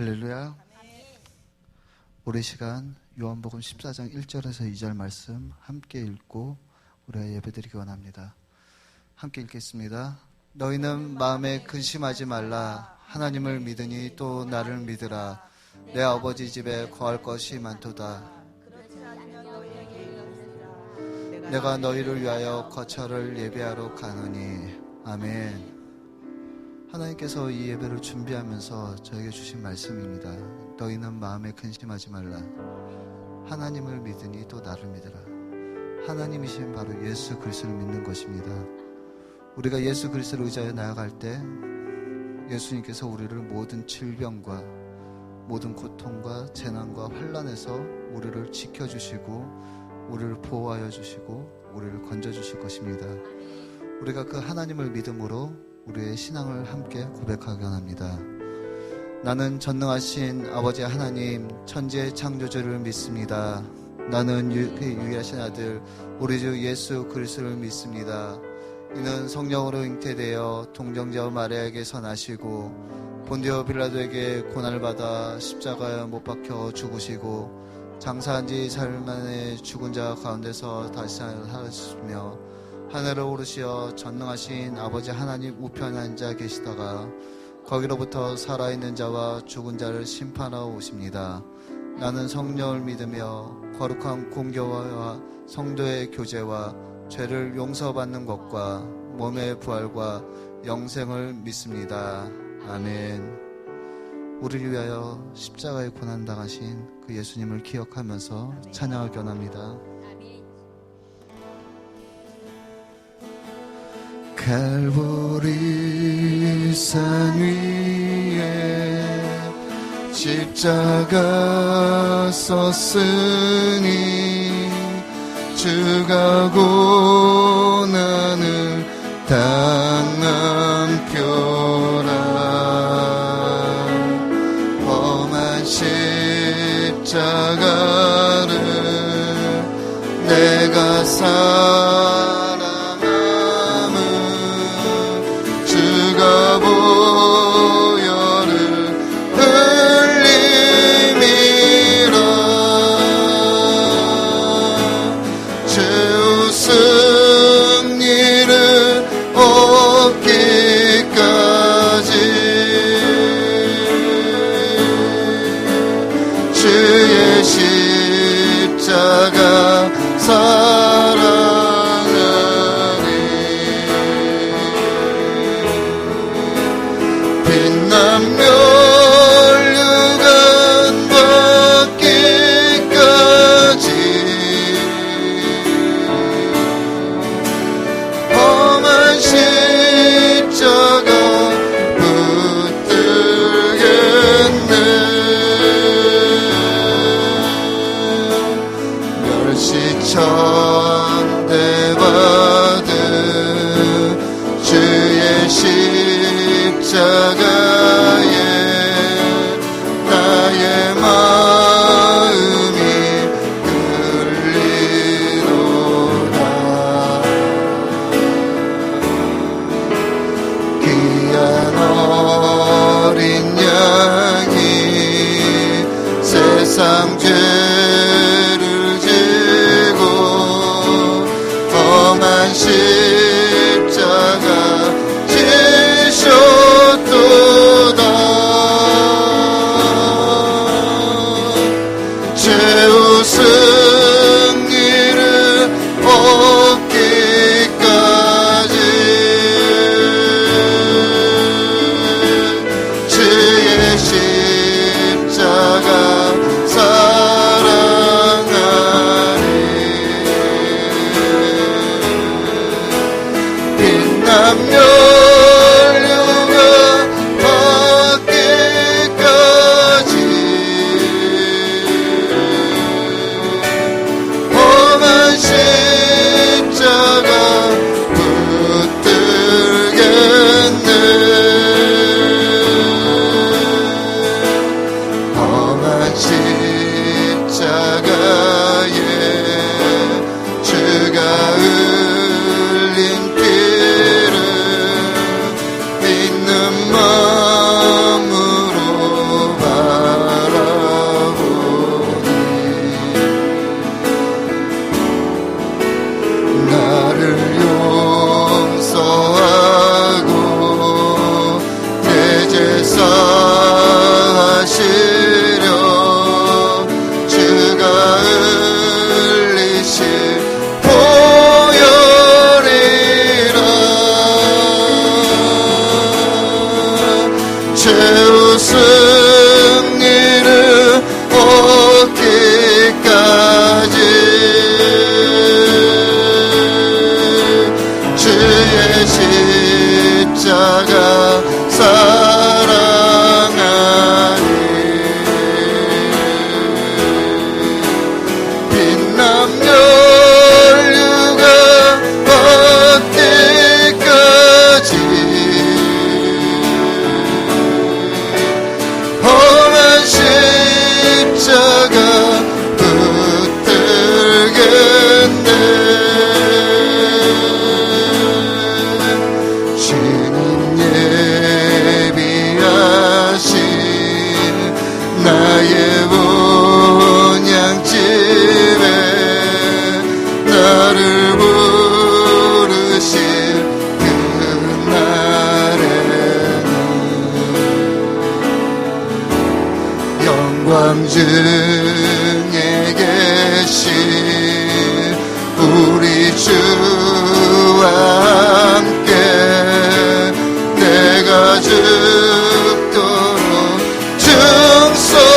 할렐루야. 우리 시간 요한복음 14장 1절에서 2절 말씀 함께 읽고 우리가 예배드리기 원합니다. 함께 읽겠습니다. 너희는 마음에 근심하지 말라. 하나님을 믿으니 또 나를 믿으라. 내 아버지 집에 거할 것이 많도다. 내가 너희를 위하여 거처를 예배하러 가노니. 아멘. 하나님께서 이 예배를 준비하면서 저에게 주신 말씀입니다. 너희는 마음에 근심하지 말라. 하나님을 믿으니 또 나를 믿으라. 하나님이신 바로 예수 그리스도를 믿는 것입니다. 우리가 예수 그리스도를 의지하여 나아갈 때 예수님께서 우리를 모든 질병과 모든 고통과 재난과 환난에서 우리를 지켜주시고 우리를 보호하여 주시고 우리를 건져주실 것입니다. 우리가 그 하나님을 믿음으로 우리의 신앙을 함께 고백하기 원합니다. 나는 전능하신 아버지 하나님 천지의 창조주를 믿습니다. 나는 유일하신 아들 우리 주 예수 그리스도를 믿습니다. 이는 성령으로 잉태되어 동정자 마리아에게서 나시고 본디오 빌라도에게 고난을 받아 십자가에 못 박혀 죽으시고 장사한 지 사흘 만에 죽은 자 가운데서 다시 살아나셨으며 하늘을 오르시어 전능하신 아버지 하나님 우편에 앉아 계시다가 거기로부터 살아있는 자와 죽은 자를 심판하러 오십니다. 나는 성령을 믿으며 거룩한 공교와 성도의 교제와 죄를 용서받는 것과 몸의 부활과 영생을 믿습니다. 아멘. 우리를 위하여 십자가에 고난당하신 그 예수님을 기억하면서 찬양하기 원합니다. 칼보리 산 위에 십자가 썼으니 주가 고난을 당한 표라. 험한 십자가를 내가 보혈을 흘림이라. 죄의 승리를 얻기까지 주의 십자가 빛나며 멸류관 받기까지 험한 십자가 붙들겠네. 멸시천대 받은 주의 십자가에 나의 마음이 끌리도다. 귀한 어린 양이 세상 죄를 지고 험한 십자가 지셨도다. 죄의 승리를 얻기까지 주의 십자가 사랑하니. 승에 계신 우리 주와 함께 내가 죽도록 충성하리.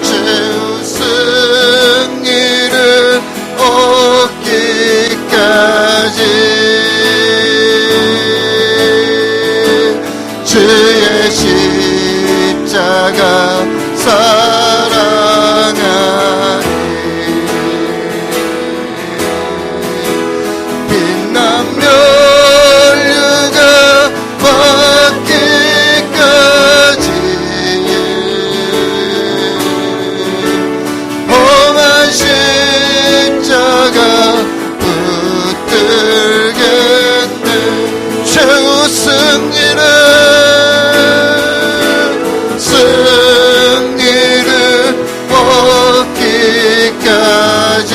죄의 승리를 얻기까지 주의 십자가 사랑하니 빛난 면류가 받기까지 험한 십자가 붙들겠네. 최후 승리를 얻기까지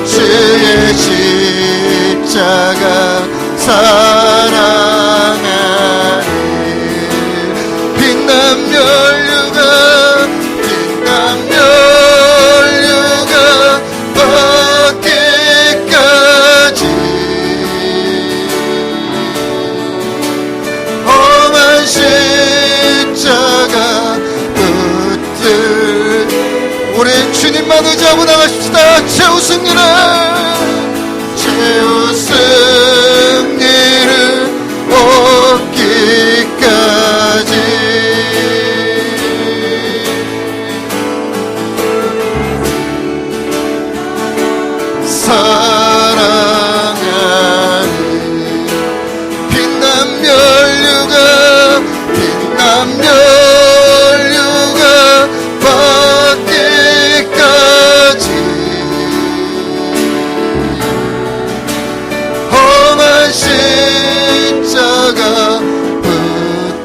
주의 십자가 사랑하니 빛난 면류가 받기까지 험한 십자가 붙들 우리 주님만 의지하고 나가십시다. 최후 승리를 얻기까지 사랑하니 빛난 면류가 받기까지 험한 십자가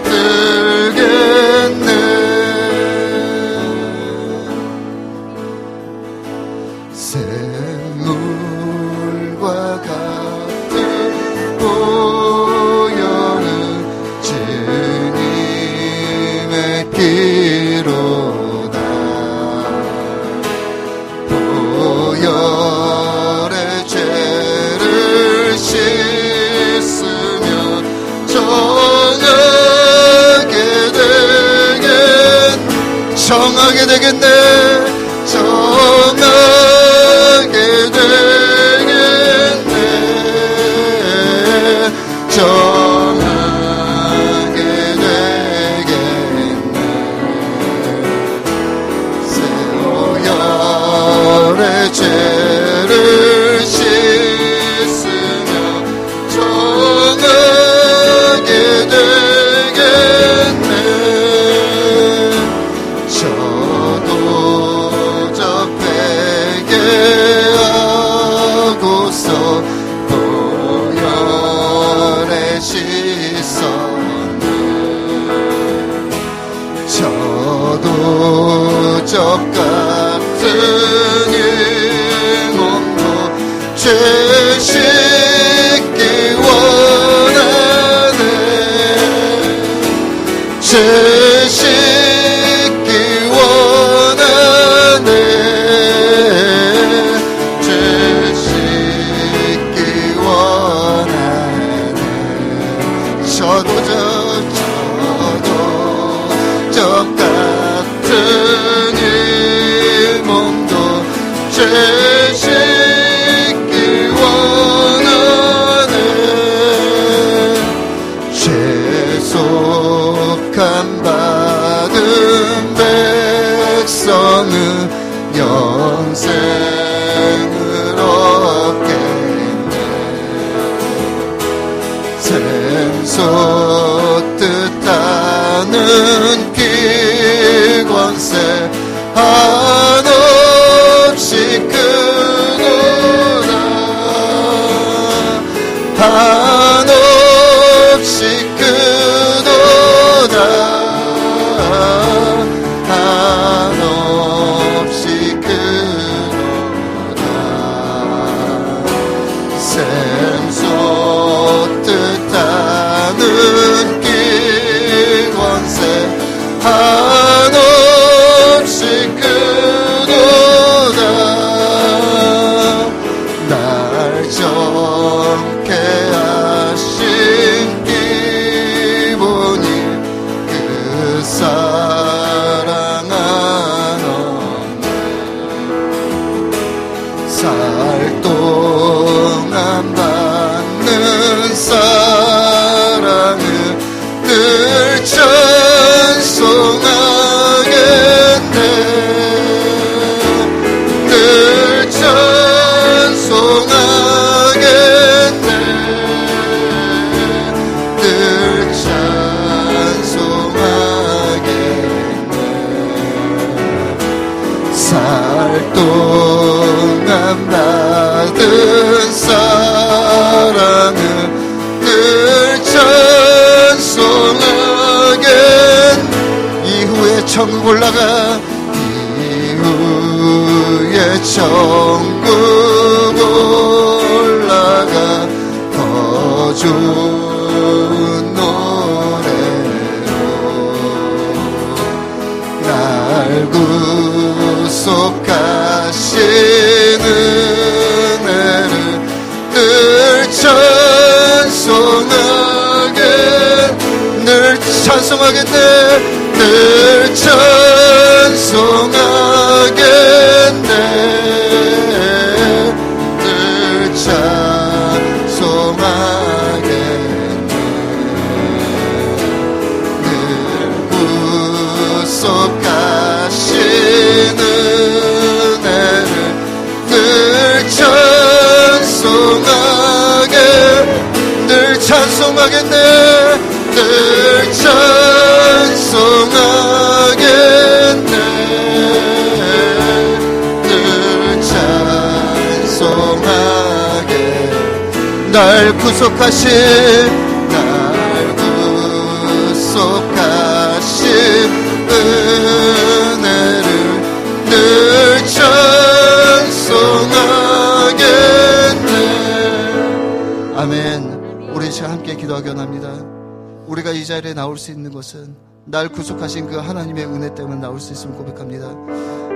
붙들겠네. 샘물과 같은 보혈은 주님의 피로다. 보혈의 죄를 씻으며 정하게 되겠네. 정하게 되겠네. 정하게 되겠네. 새 보혈의 죄를 씻으며 정하게 되겠네. 저도 저 회개하고서 보혈에 씻었네. 저도 저 같은 이 몸도 죄 씻기 원하네. 죄 씻기 원하네. 죄 씻기 원하네. 저도 저 같은 이 몸도 죄 씻기 원하네. 죄속함 받은 백성은 영생을 얻겠네. 샘솟듯 하는 기권세 한없이 크구나. 한없이 크도다. 한없이 크도다. 샘솟듯 한없이 크도다. 날 정케 하신 기본이 그 사랑 한없네. 살 동안 받는 사랑을 늘 찬송하겠네. 늘 찬송하겠네. 늘 찬송하겠네. 살 동안 받은 사랑을 늘 찬송하겠네. 이후에 천국 올라가, 이후에 천국 올라가 더 좋은 노래로 날 구속하신 은혜를 늘 찬송하게, 늘 찬송하겠네. 늘 찬송하겠네. 늘 찬송하겠네. 늘 구속하신 은혜를 늘 찬송하게, 늘 찬송하겠네. 늘 찬송하겠네. 늘 찬송하게. 날 구속하신, 날 구속하신 은혜를 늘 찬송하겠네. 아멘. 우리 지금 함께 기도하기 원합니다. 우리가 이 자리에 나올 수 있는 것은 날 구속하신 그 하나님의 은혜 때문에 나올 수 있음을 고백합니다.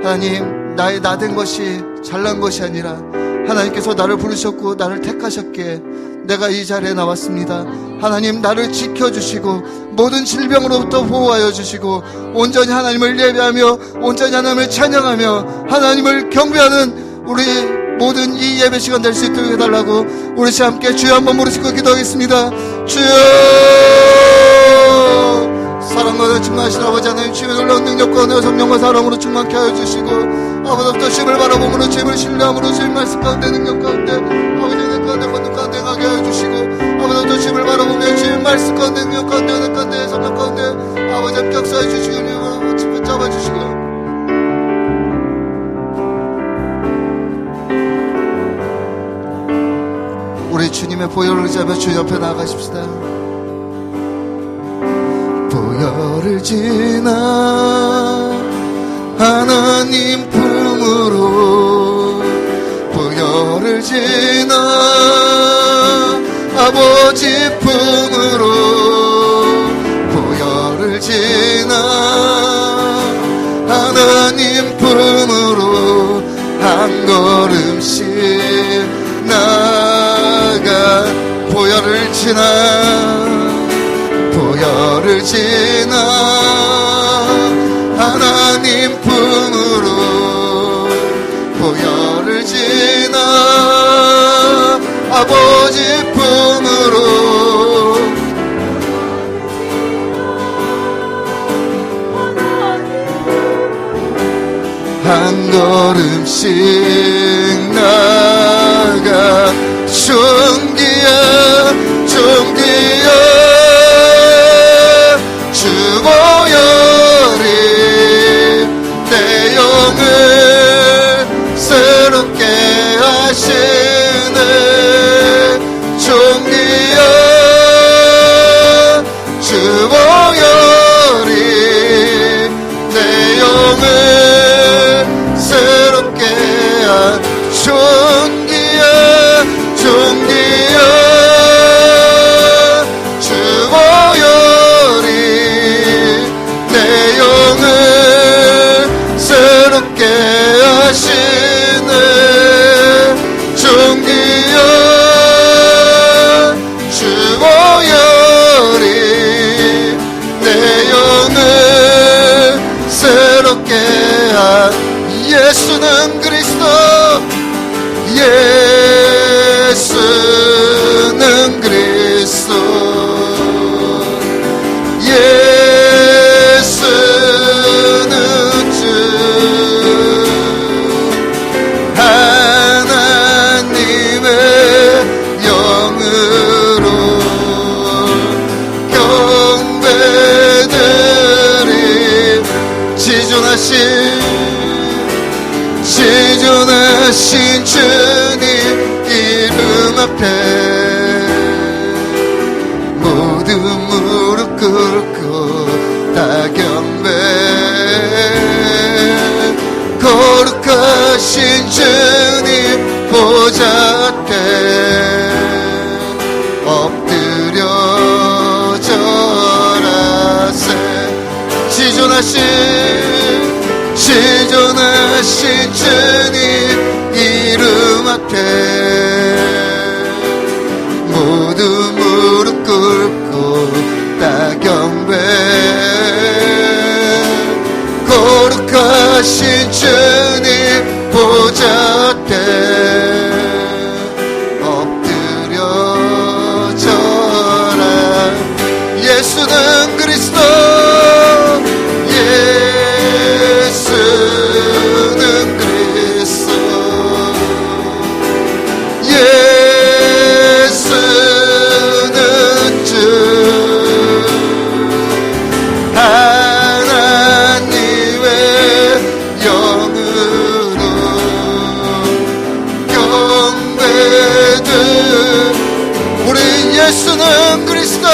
하나님, 나의 나된 것이 잘난 것이 아니라 하나님께서 나를 부르셨고 나를 택하셨기에 내가 이 자리에 나왔습니다. 하나님, 나를 지켜주시고 모든 질병으로부터 보호하여 주시고 온전히 하나님을 예배하며 온전히 하나님을 찬양하며 하나님을 경배하는 우리 모든 이 예배 시간 될 수 있도록 해달라고 우리 시 함께 주여 한번 무릎 기도하겠습니다. 주여, 사랑과 충만하신 아버지 하나님, 주의 놀라운 능력과 은혜와 성령과 사랑으로 충만케 하여 주시고 아버지부터 주님을 바라보므로 주님을 신뢰함으로 주님 말씀 가운데 능력 가운데 아버지 은혜 가운데 권능 가운데 가게 하여 주시고 아버지부터 주님을 바라보며 주님 말씀 가운데 능력 가운데 은혜 가운데 성령 가운데 아버지 함께 역사해 주시고 주님을 잡아주시고 우리 주님의 보혈을 의지하며 주 옆에 나아가십시다. 보혈을 지나 하나님 품으로 보혈을 지나 아버지 품으로 보혈을 지나 하나님 품으로 한 걸음씩 나가 보혈을 지나 보혈을 지나 하나님 품으로 보혈을 지나 아버지 품으로 한 걸음씩 나가 종기야 종기야 주 보혈이 내 영을 새롭게 하시네 종기야 주 보혈이 내 영을 새롭게 한 종기야 종기야 모두 무릎 꿇고 다 경배. 거룩하신 주님 보좌 때 엎드려 절하세. 지존하신 주님 이름 앞에 모두 무릎 꿇고 다 경배. 거룩하신 주님 보좌 때 엎드려 절하. 예수는 그리스도, 예수는 그리스도, 예수는 주 하나님의 영으로 경배드. 우리 예수는 그리스도,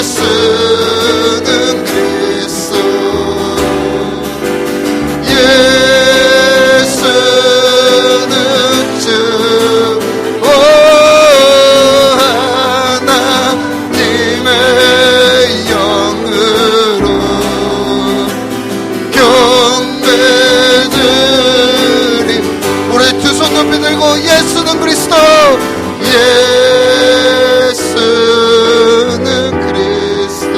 예수는 그리스도, 예수는 주 하나님의 영으로 경배드리. 우리 두 손 높이 들고 예수는 그리스도, 예수는 그리스도.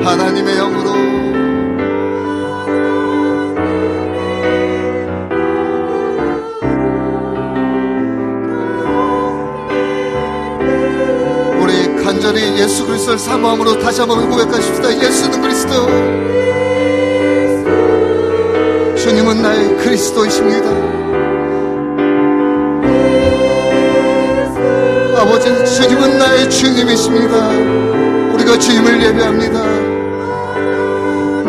하나님의 영으로 우리 간절히 예수 그리스도를 사모함으로 다시 한번 고백하십시다. 예수는 그리스도, 주님은 나의 그리스도이십니다. 아버지, 주님은 나의 주님이십니다. 우리가 주님을 예배합니다.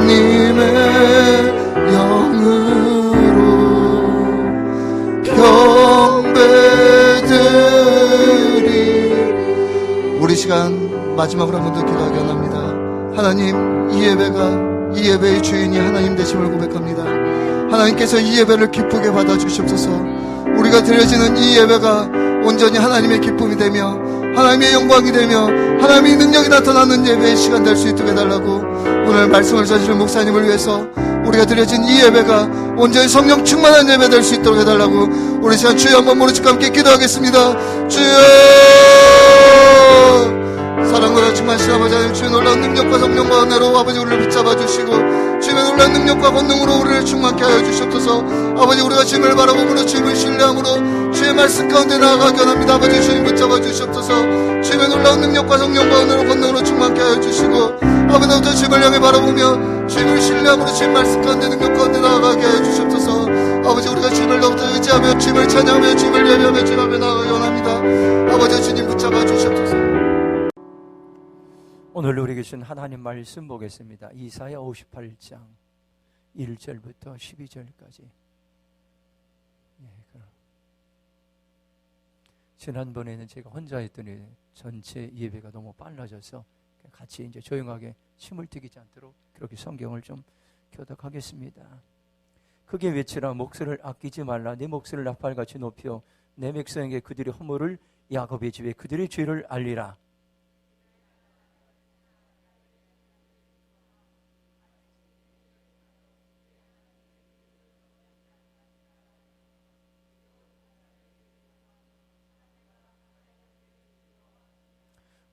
님의 영으로 경배드리. 우리 시간 마지막으로 한 번 더 기도하기 원합니다. 하나님, 이 예배의 주인이 하나님 되심을 고백합니다. 하나님께서 이 예배를 기쁘게 받아주시옵소서. 우리가 드려지는 이 예배가 온전히 하나님의 기쁨이 되며 하나님의 영광이 되며 하나님의 능력이 나타나는 예배의 시간 될 수 있도록 해달라고. 오늘 말씀을 전하시는 목사님을 위해서 우리가 드려진 이 예배가 온전히 성령 충만한 예배 될 수 있도록 해달라고. 우리 시간 주여 한번 모르시고 함께 기도하겠습니다. 주여, 사랑과 충만하신 아버지 하나님, 주의 놀라운 능력과 성령과 은혜로 아버지 우리를 붙잡아 주시고 주의 놀라운 능력과 권능으로 우리를 충만케 하여 주시옵소서. 아버지, 우리가 주님을 바라보므로 주님을 신뢰함으로 주의 말씀 가운데 나아가기 원합니다. 아버지, 주님 붙잡아 주시옵소서. 주의 놀라운 능력과 성령과 은혜로 권능으로 충만케 하여 주시고 아버지부터 주님을 향해 바라보며 주님을 신뢰함으로 주의 말씀 가운데 능력 가운데 나아가게 하여 주시옵소서. 아버지, 우리가 주님을 더욱더 의지하며 주님을 찬양하며 주님을 예배하며 주님 앞에 나아가기 원합니다. 아버지, 주님 붙잡아 주시옵소서. 오늘 우리에게 주신 하나님 말씀 보겠습니다. 이사야 58장 1절부터 12절까지. 지난번에는 제가 혼자 했더니 전체 예배가 너무 빨라져서 같이 이제 조용하게 침을 튀기지 않도록 그렇게 성경을 좀 교독하겠습니다. 크게 외치라. 목소리를 아끼지 말라. 내 목소리를 나팔같이 높여 내 백성에게 그들의 허물을, 야곱의 집에 그들의 죄를 알리라.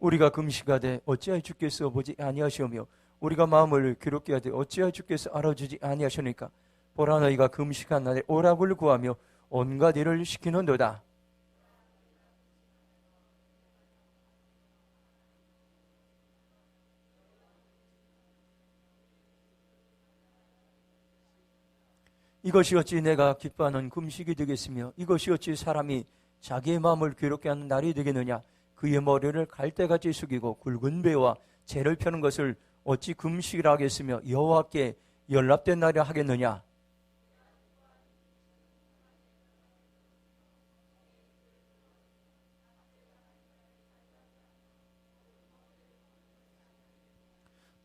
우리가 금식하되 어찌하여 주께서 보지 아니하시오며 우리가 마음을 괴롭게 하되 어찌하여 주께서 알아주지 아니하시니까. 보라, 너희가 금식한 날에 오락을 구하며 온갖 일을 시키는도다. 이것이 어찌 내가 기뻐하는 금식이 되겠으며 이것이 어찌 사람이 자기의 마음을 괴롭게 하는 날이 되겠느냐. 그의 머리를 갈대같이 숙이고 굵은 배와 재를 펴는 것을 어찌 금식이라 하겠으며 여호와께 연락된 날이라 하겠느냐.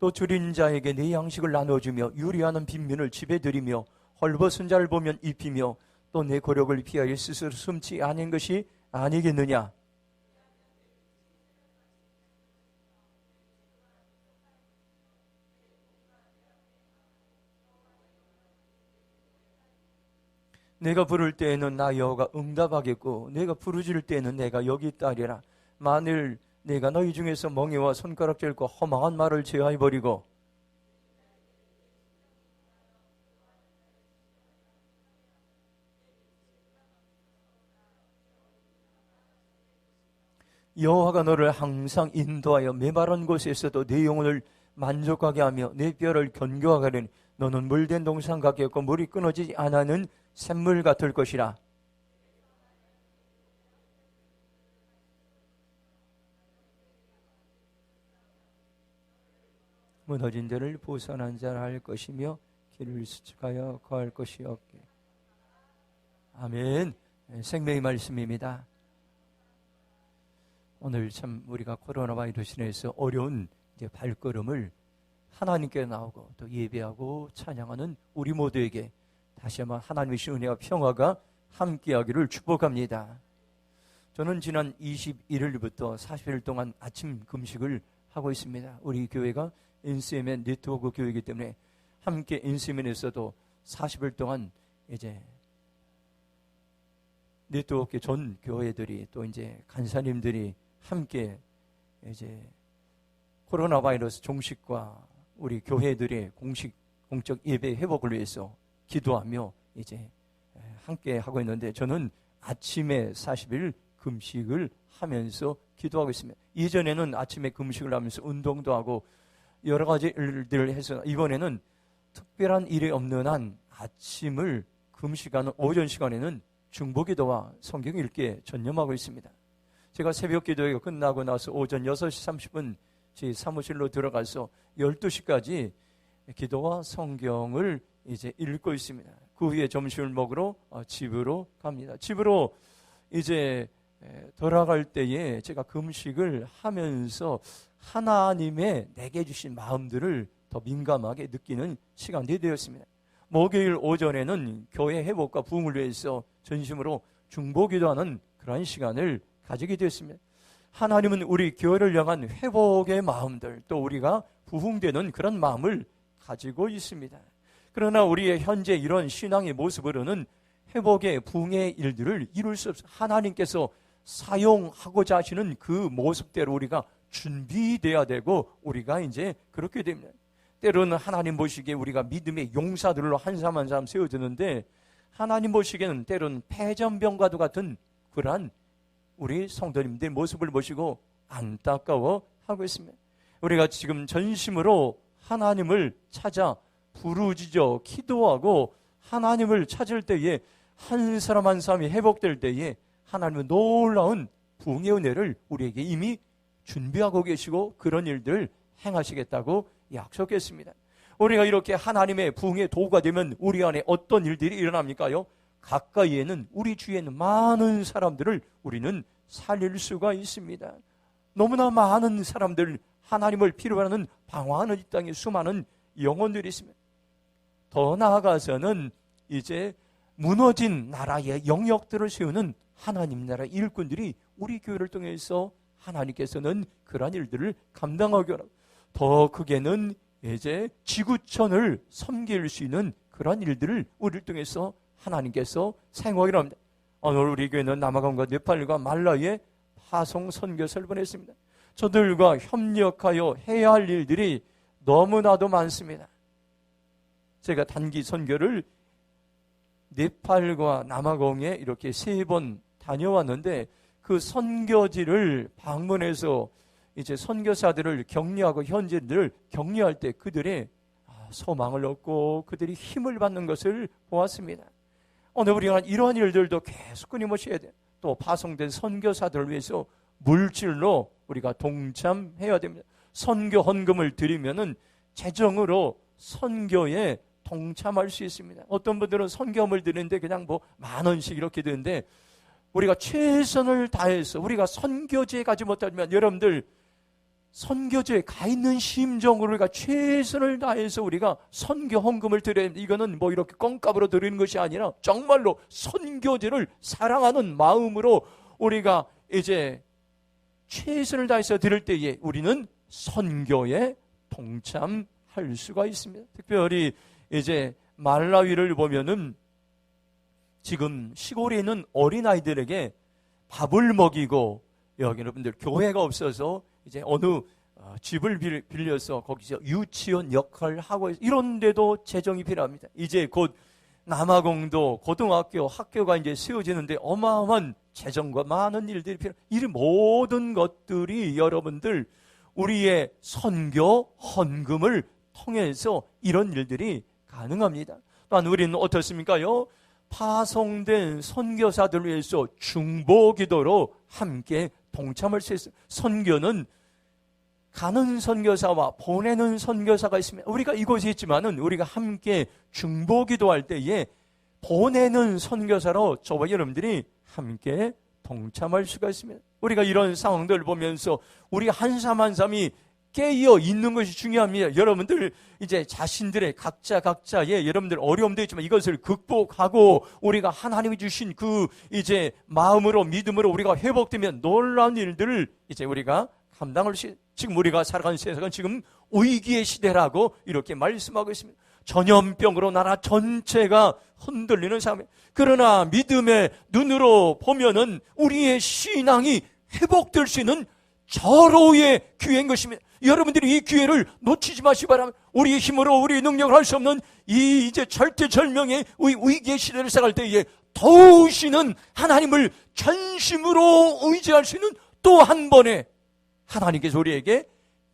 또 줄인 자에게 네 양식을 나눠주며 유리하는 빈민을 집에 들이며 헐벗은 자를 보면 입히며 또 내 고력을 피하여 스스로 숨지 않은 것이 아니겠느냐. 내가 부를 때에는 나 여호와가 응답하겠고 내가 부르짖을 때에는 내가 여기 있다리라. 만일 내가 너희 중에서 멍에와 손가락질과 허망한 말을 제하여 버리고 여호와가 너를 항상 인도하여 메마른 곳에서도 내 영혼을 만족하게 하며 내 뼈를 견고하게 하려니 너는 물된 동산 같겠고 물이 끊어지지 않는 샘물 같을 것이라. 무너진 데를 보선한 자라 할 것이며 길을 수축하여 거할 것이 없게. 아멘. 생명의 말씀입니다. 오늘 참 우리가 코로나 바이러스로 인해서 어려운 이제 발걸음을 하나님께 나오고 또 예배하고 찬양하는 우리 모두에게 다시 한번 하나님의 은혜와 평화가 함께하기를 축복합니다. 저는 지난 21일부터 40일 동안 아침 금식을 하고 있습니다. 우리 교회가 NCM의 네트워크 교회이기 때문에 함께 NCM에서도 40일 동안 이제 네트워크 전 교회들이 또 이제 간사님들이 함께 이제 코로나 바이러스 종식과 우리 교회들의 공적 예배 회복을 위해서 기도하며 이제 함께 하고 있는데 저는 아침에 40일 금식을 하면서 기도하고 있습니다. 이전에는 아침에 금식을 하면서 운동도 하고 여러 가지 일들을 해서 이번에는 특별한 일이 없는 한 아침을 금식하는 오전 시간에는 중보기도와 성경 읽기에 전념하고 있습니다. 제가 새벽 기도회가 끝나고 나서 오전 6시 30분 제 사무실로 들어가서 12시까지 기도와 성경을 이제 읽고 있습니다. 그 후에 점심을 먹으러 집으로 갑니다. 집으로 이제 돌아갈 때에 제가 금식을 하면서 하나님의 내게 주신 마음들을 더 민감하게 느끼는 시간이 되었습니다. 목요일 오전에는 교회 회복과 부흥을 위해서 전심으로 중보기도하는 그러한 시간을 가지게 되었습니다. 하나님은 우리 교회를 향한 회복의 마음들 또 우리가 부흥되는 그런 마음을 가지고 있습니다. 그러나 우리의 현재 이런 신앙의 모습으로는 회복의 부흥의 일들을 이룰 수 없습니다. 하나님께서 사용하고자 하시는 그 모습대로 우리가 준비돼야 되고 우리가 이제 그렇게 됩니다. 때로는 하나님 보시기에 우리가 믿음의 용사들로 한 사람 한 사람 세워주는데 하나님 보시기에는 때로는 패전병과도 같은 그러한 우리 성도님들의 모습을 보시고 안타까워하고 있습니다. 우리가 지금 전심으로 하나님을 찾아 부르짖어 기도하고 하나님을 찾을 때에 한 사람 한 사람이 회복될 때에 하나님은 놀라운 부흥의 은혜를 우리에게 이미 준비하고 계시고 그런 일들을 행하시겠다고 약속했습니다. 우리가 이렇게 하나님의 부흥의 도구가 되면 우리 안에 어떤 일들이 일어납니까요? 가까이에는 우리 주위에는 많은 사람들을 우리는 살릴 수가 있습니다. 너무나 많은 사람들 하나님을 필요로 하는 방황하는 이 땅에 수많은 영혼들이 있습니다. 더 나아가서는 이제 무너진 나라의 영역들을 세우는 하나님 나라의 일꾼들이 우리 교회를 통해서 하나님께서는 그러한 일들을 감당하게 하고 더 크게는 이제 지구촌을 섬길 수 있는 그러한 일들을 우리를 통해서 하나님께서 사용하기로 합니다. 오늘 우리 교회는 남아공과 네팔과 말라위에 파송 선교사를 보냈습니다. 저들과 협력하여 해야 할 일들이 너무나도 많습니다. 제가 단기 선교를 네팔과 남아공에 이렇게 3번 다녀왔는데 그 선교지를 방문해서 이제 선교사들을 격려하고 현지인들을 격려할 때 그들의 소망을 얻고 그들이 힘을 받는 것을 보았습니다. 오늘 우리가 이러한 일들도 계속 끊임없이 해야 돼요. 또 파송된 선교사들을 위해서 물질로 우리가 동참해야 됩니다. 선교 헌금을 드리면은 재정으로 선교에 동참할 수 있습니다. 어떤 분들은 선교금을 드리는데 그냥 뭐 10,000원씩 이렇게 드는데 우리가 최선을 다해서 우리가 선교지에 가지 못하면 여러분들 선교지에 가 있는 심정으로 우리가 최선을 다해서 우리가 선교 헌금을 드려야 합니다. 이거는 뭐 이렇게 껌값으로 드리는 것이 아니라 정말로 선교지를 사랑하는 마음으로 우리가 이제 최선을 다해서 드릴 때에 우리는 선교에 동참할 수가 있습니다. 특별히 이제 말라위를 보면은 지금 시골에 있는 어린아이들에게 밥을 먹이고, 여기 여러분들 교회가 없어서 이제 어느 집을 빌려서 거기서 유치원 역할을 하고 있어요. 이런데도 재정이 필요합니다. 이제 곧 남아공도 고등학교 학교가 이제 세워지는데 어마어마한 재정과 많은 일들이 필요해요. 이 모든 것들이 여러분들 우리의 선교 헌금을 통해서 이런 일들이 가능합니다. 또한 우리는 어떻습니까요? 파송된 선교사들을 위해서 중보기도로 함께 동참할 수 있어요. 선교는 가는 선교사와 보내는 선교사가 있습니다. 우리가 이곳에 있지만은 우리가 함께 중보기도할 때에 보내는 선교사로 저와 여러분들이 함께 동참할 수가 있습니다. 우리가 이런 상황들을 보면서 우리 한 삶 한 삶이 깨어 있는 것이 중요합니다. 여러분들 이제 자신들의 각자의 여러분들 어려움도 있지만 이것을 극복하고 우리가 하나님이 주신 그 이제 마음으로 믿음으로 우리가 회복되면 놀라운 일들을 이제 우리가 감당할 수, 지금 우리가 살아가는 세상은 지금 위기의 시대라고 이렇게 말씀하고 있습니다. 전염병으로 나라 전체가 흔들리는 상황. 그러나 믿음의 눈으로 보면은 우리의 신앙이 회복될 수 있는 절호의 기회인 것입니다. 여러분들이 이 기회를 놓치지 마시기 바랍니다. 우리의 힘으로 우리의 능력을 할 수 없는 이 이제 절대절명의 위기의 시대를 살아갈 때에 더우시는 하나님을 전심으로 의지할 수 있는 또 한 번의 하나님께서 우리에게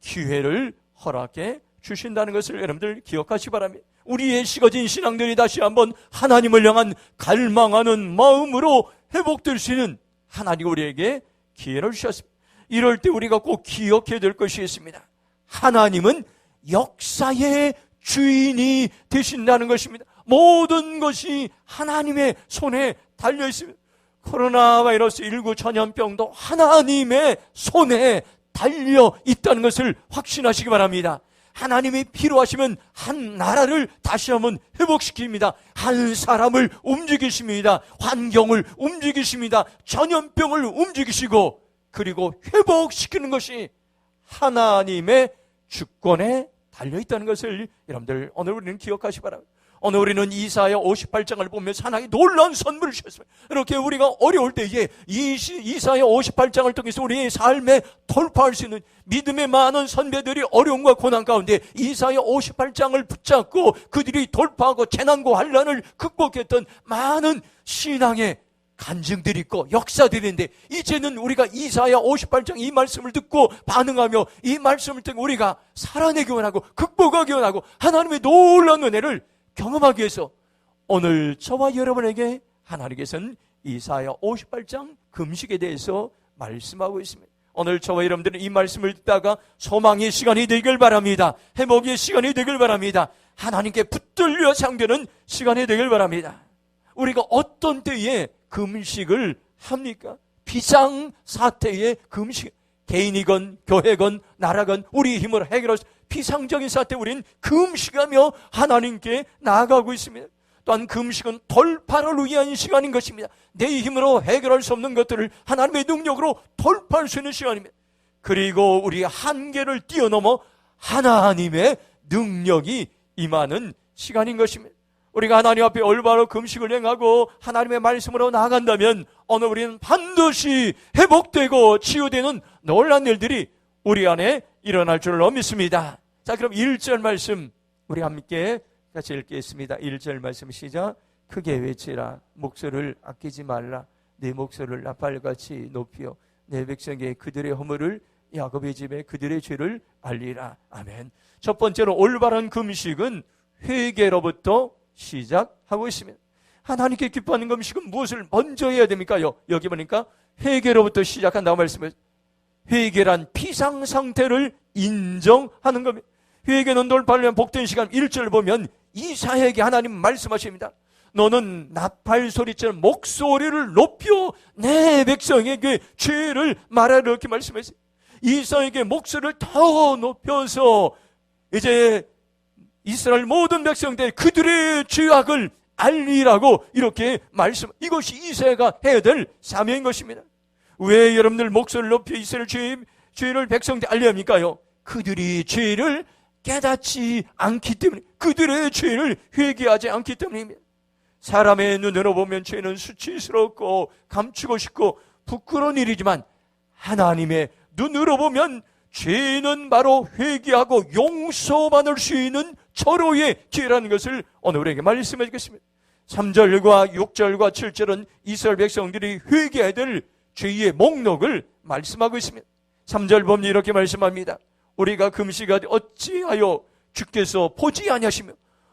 기회를 허락해 주신다는 것을 여러분들 기억하시기 바랍니다. 우리의 식어진 신앙들이 다시 한번 하나님을 향한 갈망하는 마음으로 회복될 수 있는 하나님이 우리에게 기회를 주셨습니다. 이럴 때 우리가 꼭 기억해야 될 것이 있습니다. 하나님은 역사의 주인이 되신다는 것입니다. 모든 것이 하나님의 손에 달려 있습니다. 코로나 바이러스 19 전염병도 하나님의 손에 달려 있다는 것을 확신하시기 바랍니다. 하나님이 필요하시면 한 나라를 다시 한번 회복시킵니다. 한 사람을 움직이십니다. 환경을 움직이십니다. 전염병을 움직이시고 그리고 회복시키는 것이 하나님의 주권에 달려있다는 것을 여러분들 오늘 우리는 기억하시기 바랍니다. 오늘 우리는 이사야 58장을 보면서 하나님이 놀라운 선물을 주셨습니다. 이렇게 우리가 어려울 때에 이사야 58장을 통해서 우리의 삶에 돌파할 수 있는 믿음의 많은 선배들이 어려움과 고난 가운데 이사야 58장을 붙잡고 그들이 돌파하고 재난과 환난을 극복했던 많은 신앙의 간증들이 있고 역사들이 있는데 이제는 우리가 이사야 58장 이 말씀을 듣고 반응하며 이 말씀을 듣고 우리가 살아내기 원하고 극복하기 원하고 하나님의 놀라운 은혜를 경험하기 위해서 오늘 저와 여러분에게 하나님께서는 이사야 58장 금식에 대해서 말씀하고 있습니다. 오늘 저와 여러분들은 이 말씀을 듣다가 소망의 시간이 되길 바랍니다. 회복의 시간이 되길 바랍니다. 하나님께 붙들려 상대는 시간이 되길 바랍니다. 우리가 어떤 때에 금식을 합니까? 비상사태의 금식, 개인이건 교회건 나라건 우리 힘으로 해결할 수 비상적인 사태 우리는 금식하며 하나님께 나아가고 있습니다. 또한 금식은 돌파를 위한 시간인 것입니다. 내 힘으로 해결할 수 없는 것들을 하나님의 능력으로 돌파할 수 있는 시간입니다. 그리고 우리의 한계를 뛰어넘어 하나님의 능력이 임하는 시간인 것입니다. 우리가 하나님 앞에 올바로 금식을 행하고 하나님의 말씀으로 나아간다면 오늘 우리는 반드시 회복되고 치유되는 놀라운 일들이 우리 안에 일어날 줄로 믿습니다. 자, 그럼 1절 말씀 우리 함께 같이 읽겠습니다. 1절 말씀 시작. 크게 외치라. 목소리를 아끼지 말라. 내 목소리를 나팔같이 높여 내 백성에게 그들의 허물을 야곱의 집에 그들의 죄를 알리라. 아멘. 첫 번째로 올바른 금식은 회개로부터 시작하고 있습니다. 하나님께 기뻐하는 금식은 무엇을 먼저 해야 됩니까요? 여기 보니까 회개로부터 시작한다고 말씀해요. 회개란 비상상태를 인정하는 겁니다. 회개는 돌파를 위한 복된 시간. 1절 보면 이사야에게 하나님 말씀하십니다. 너는 나팔 소리처럼 목소리를 높여 내 백성에게 죄를 말하라 이렇게 말씀했어요. 이사에게 목소리를 더 높여서 이제 이스라엘 모든 백성들 그들의 죄악을 알리라고 이렇게 말씀, 이것이 이사야가 해야 될 사명인 것입니다. 왜 여러분들 목소리를 높여 이스라엘 죄를 백성들 알려합니까요? 그들이 죄를 깨닫지 않기 때문에, 그들의 죄를 회개하지 않기 때문입니다. 사람의 눈으로 보면 죄는 수치스럽고 감추고 싶고 부끄러운 일이지만 하나님의 눈으로 보면 죄는 바로 회개하고 용서받을 수 있는 절호의 기회라는 것을 오늘 우리에게 말씀해 주겠습니다. 3절과 6절과 7절은 이스라엘 백성들이 회개해야 될 죄의 목록을 말씀하고 있습니다. 3절 보면 이렇게 말씀합니다. 우리가 금식하되 어찌하여 주께서 보지 아니하시며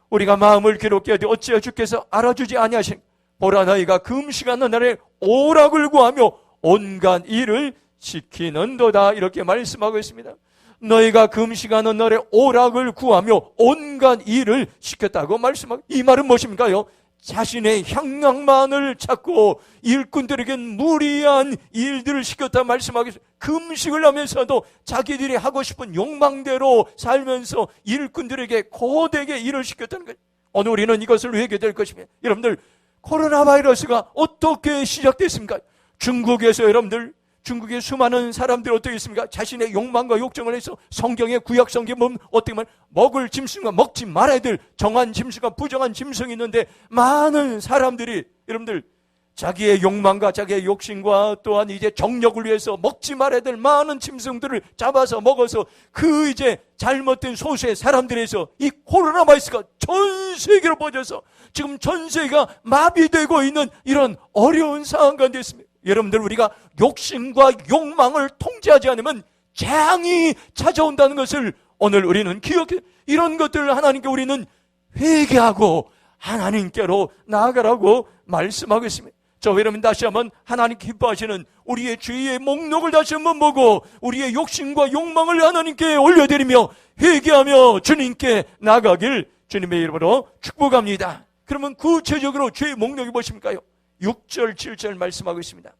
우리가 마음을 괴롭게 하되 어찌하여 주께서 알아주지 아니하시며 보라 너희가 금식하는 날에 오락을 구하며 온갖 일을 지키는도다. 이렇게 말씀하고 있습니다. 너희가 금식하는 날에 오락을 구하며 온갖 일을 지켰다고 말씀하고, 이 말은 무엇입니까요? 자신의 향락만을 찾고 일꾼들에겐 무리한 일들을 시켰다 말씀하겠습니다. 금식을 하면서도 자기들이 하고 싶은 욕망대로 살면서 일꾼들에게 고되게 일을 시켰다는 거예요. 오늘 우리는 이것을 회개될 것입니다. 여러분들, 코로나 바이러스가 어떻게 시작됐습니까? 중국에서 여러분들, 중국의 수많은 사람들이 어떻게 있습니까? 자신의 욕망과 욕정을 해서 성경의 구약 성경에 보면 어떻게 보면 먹을 짐승과 먹지 말아야 될 정한 짐승과 부정한 짐승이 있는데, 많은 사람들이 여러분들 자기의 욕망과 자기의 욕심과 또한 이제 정력을 위해서 먹지 말아야 될 많은 짐승들을 잡아서 먹어서 그 이제 잘못된 소수의 사람들에서 이 코로나 바이러스가 전 세계로 퍼져서 지금 전 세계가 마비되고 있는 이런 어려운 상황 가운데 있습니다. 여러분들, 우리가 욕심과 욕망을 통제하지 않으면 재앙이 찾아온다는 것을 오늘 우리는 기억해, 이런 것들을 하나님께 우리는 회개하고 하나님께로 나아가라고 말씀하고 있습니다. 저 여러분, 다시 한번 하나님 기뻐하시는 우리의 죄의 목록을 다시 한번 보고 우리의 욕심과 욕망을 하나님께 올려드리며 회개하며 주님께 나아가길 주님의 이름으로 축복합니다. 그러면 구체적으로 죄의 목록이 무엇입니까요? 6절, 7절 말씀하고 있습니다.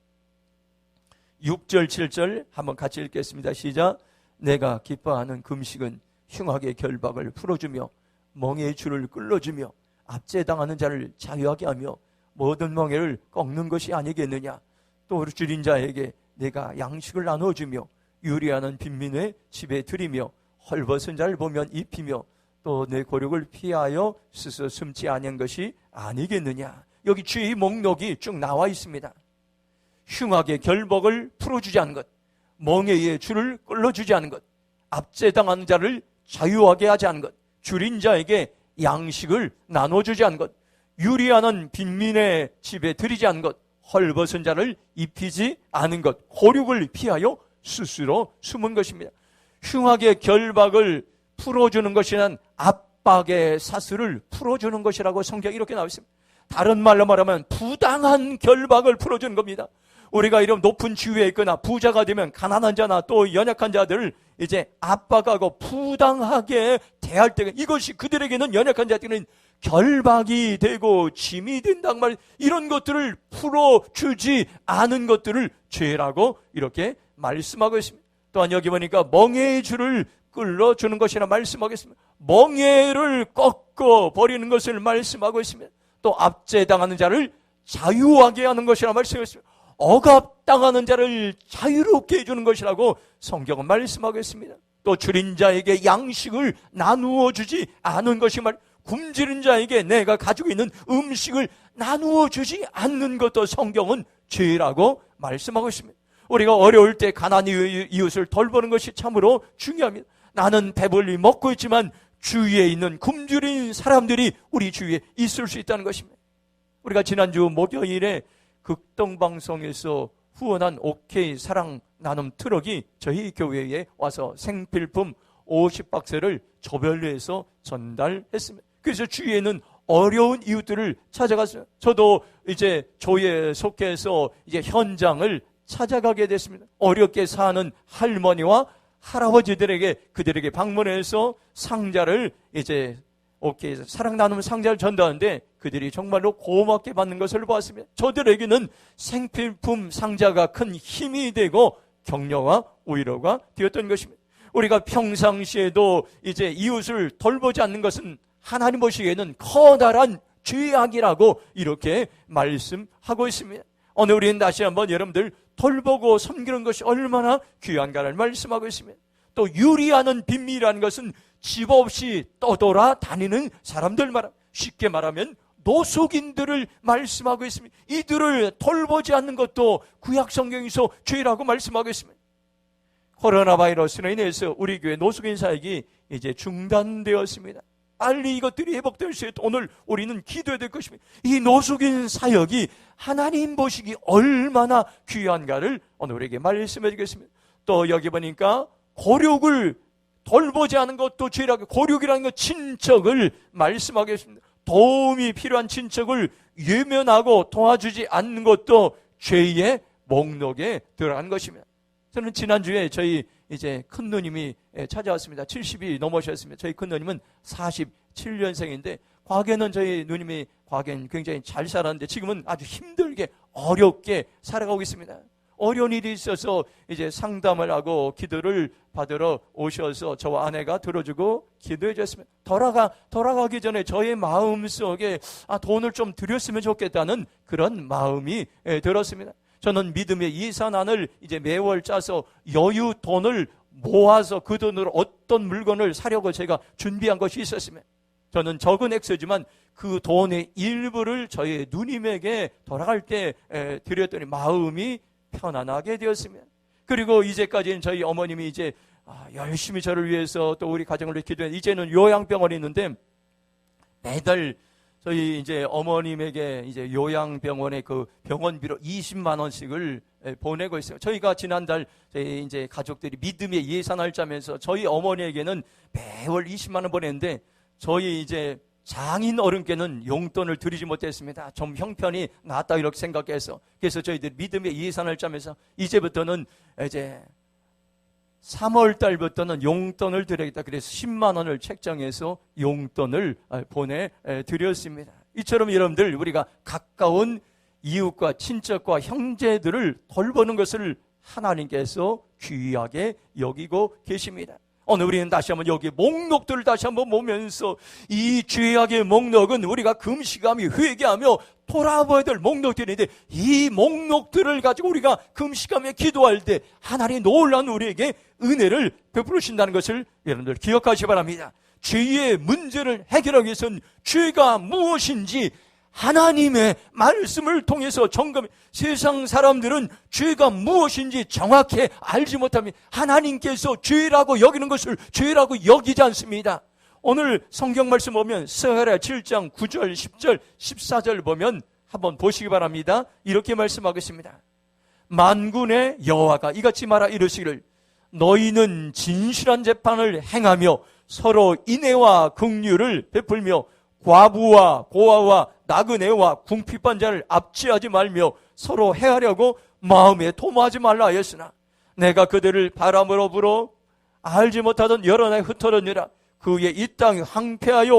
6절, 7절 한번 같이 읽겠습니다. 시작. 내가 기뻐하는 금식은 흉악의 결박을 풀어주며 멍에의 줄을 끌어주며 압제당하는 자를 자유하게 하며 모든 멍에를 꺾는 것이 아니겠느냐. 또 줄인 자에게 내가 양식을 나눠주며 유리하는 빈민의 집에 들이며 헐벗은 자를 보면 입히며 또 내 고력을 피하여 스스로 숨지 아니한 것이 아니겠느냐. 여기 죄의 목록이 쭉 나와 있습니다. 흉악의 결박을 풀어주지 않은 것, 멍에의 줄을 끌어주지 않은 것, 압제당하는 자를 자유하게 하지 않은 것, 줄인 자에게 양식을 나눠주지 않은 것, 유리하는 빈민의 집에 들이지 않은 것, 헐벗은 자를 입히지 않은 것, 고륙을 피하여 스스로 숨은 것입니다. 흉악의 결박을 풀어주는 것이란 압박의 사슬을 풀어주는 것이라고 성경이 이렇게 나와 있습니다. 다른 말로 말하면 부당한 결박을 풀어주는 겁니다. 우리가 이런 높은 지위에 있거나 부자가 되면 가난한 자나 또 연약한 자들을 이제 압박하고 부당하게 대할 때, 이것이 그들에게는, 연약한 자들은 결박이 되고 짐이 된단 말이에요. 이런 것들을 풀어주지 않은 것들을 죄라고 이렇게 말씀하고 있습니다. 또한 여기 보니까 멍에의 줄을 끌어주는 것이라 말씀하겠습니다. 멍에를 꺾어 버리는 것을 말씀하고 있습니다. 또 압제당하는 자를 자유하게 하는 것이라 말씀했습니다. 억압당하는 자를 자유롭게 해주는 것이라고 성경은 말씀하고 있습니다. 또 줄인 자에게 양식을 나누어 주지 않은 것이 굶주린 자에게 내가 가지고 있는 음식을 나누어 주지 않는 것도 성경은 죄라고 말씀하고 있습니다. 우리가 어려울 때 가난한 이웃을 돌보는 것이 참으로 중요합니다. 나는 배불리 먹고 있지만 주위에 있는 굶주린 사람들이 우리 주위에 있을 수 있다는 것입니다. 우리가 지난주 목요일에 극동방송에서 후원한 OK 사랑 나눔 트럭이 저희 교회에 와서 생필품 50박스를 조별로 해서 전달했습니다. 그래서 주위에는 어려운 이웃들을 찾아갔어요. 저도 이제 조에 속해서 이제 현장을 찾아가게 됐습니다. 어렵게 사는 할머니와 할아버지들에게, 그들에게 방문해서 상자를 이제 오케이 사랑 나눔 상자를 전달하는데 그들이 정말로 고맙게 받는 것을 보았습니다. 저들에게는 생필품 상자가 큰 힘이 되고 격려와 위로가 되었던 것입니다. 우리가 평상시에도 이제 이웃을 돌보지 않는 것은 하나님 보시기에는 커다란 죄악이라고 이렇게 말씀하고 있습니다. 오늘 우리는 다시 한번 여러분들 돌보고 섬기는 것이 얼마나 귀한가를 말씀하고 있습니다. 또 유리하는 빈민이라는 것은 집 없이 떠돌아 다니는 사람들 쉽게 말하면 노숙인들을 말씀하고 있습니다. 이들을 돌보지 않는 것도 구약 성경에서 죄라고 말씀하고 있습니다. 코로나 바이러스로 인해서 우리 교회 노숙인 사역이 이제 중단되었습니다. 빨리 이것들이 회복될 수 있도록 오늘 우리는 기도해야 될 것입니다. 이 노숙인 사역이 하나님 보시기 얼마나 귀한가를 오늘 우리에게 말씀해 주겠습니다. 또 여기 보니까 고륙을 돌보지 않은 것도 죄라고, 고륙이라는 것 친척을 말씀하겠습니다. 도움이 필요한 친척을 외면하고 도와주지 않는 것도 죄의 목록에 들어간 것입니다. 저는 지난주에 저희 이제 큰 누님이 찾아왔습니다. 70이 넘으셨습니다. 저희 큰 누님은 47년생인데 과거에는 저희 누님이 과거에는 굉장히 잘 살았는데 지금은 아주 힘들게 어렵게 살아가고 있습니다. 어려운 일이 있어서 이제 상담을 하고 기도를 받으러 오셔서 저와 아내가 들어주고 기도해 줬습니다. 돌아가기 전에 저의 마음속에 돈을 좀 드렸으면 좋겠다는 그런 마음이 들었습니다. 저는 믿음의 예산안을 이제 매월 짜서 여유 돈을 모아서 그 돈으로 어떤 물건을 사려고 제가 준비한 것이 있었습니다. 저는 적은 액수지만 그 돈의 일부를 저희 누님에게 돌아갈 때 드렸더니 마음이 편안하게 되었습니다. 그리고 이제까지는 저희 어머님이 이제 열심히 저를 위해서 또 우리 가정을 위해 기도해. 이제는 요양병원이 있는데 매달 저희 이제 어머님에게 이제 요양병원의 그 병원비로 20만 원씩을 보내고 있어요. 저희가 지난달 저희 이제 가족들이 믿음의 예산을 짜면서 저희 어머니에게는 매월 20만 원 보냈는데 저희 이제 장인 어른께는 용돈을 드리지 못했습니다. 좀 형편이 낫다 이렇게 생각해서. 그래서 저희들 믿음의 예산을 짜면서 이제부터는 이제 3월 달부터는 용돈을 드리겠다. 그래서 10만 원을 책정해서 용돈을 보내드렸습니다. 이처럼 여러분들 우리가 가까운 이웃과 친척과 형제들을 돌보는 것을 하나님께서 귀하게 여기고 계십니다. 오늘 우리는 다시 한번 여기 목록들을 다시 한번 보면서 이 죄악의 목록은 우리가 금식하며 회개하며 돌아봐야 될 목록들인데 이 목록들을 가지고 우리가 금식하며 기도할 때 하나님 놀라운 우리에게 은혜를 베푸신다는 것을 여러분들 기억하시기 바랍니다. 죄의 문제를 해결하기 위해서는 죄가 무엇인지 하나님의 말씀을 통해서 점검해. 세상 사람들은 죄가 무엇인지 정확히 알지 못합니다. 하나님께서 죄라고 여기는 것을 죄라고 여기지 않습니다. 오늘 성경 말씀 보면 스가랴 7장 9절 10절 14절 보면 한번 보시기 바랍니다. 이렇게 말씀하겠습니다. 만군의 여호와가 이같이 말하 이르시기를 너희는 진실한 재판을 행하며 서로 인애와 긍휼을 베풀며 과부와 고아와 나그네와 궁핍한 자를 압제하지 말며 서로 해하려고 마음에 도모하지 말라 하였으나 내가 그들을 바람으로 불어 알지 못하던 여러 날 흩어졌느라 그의 이 땅이 황폐하여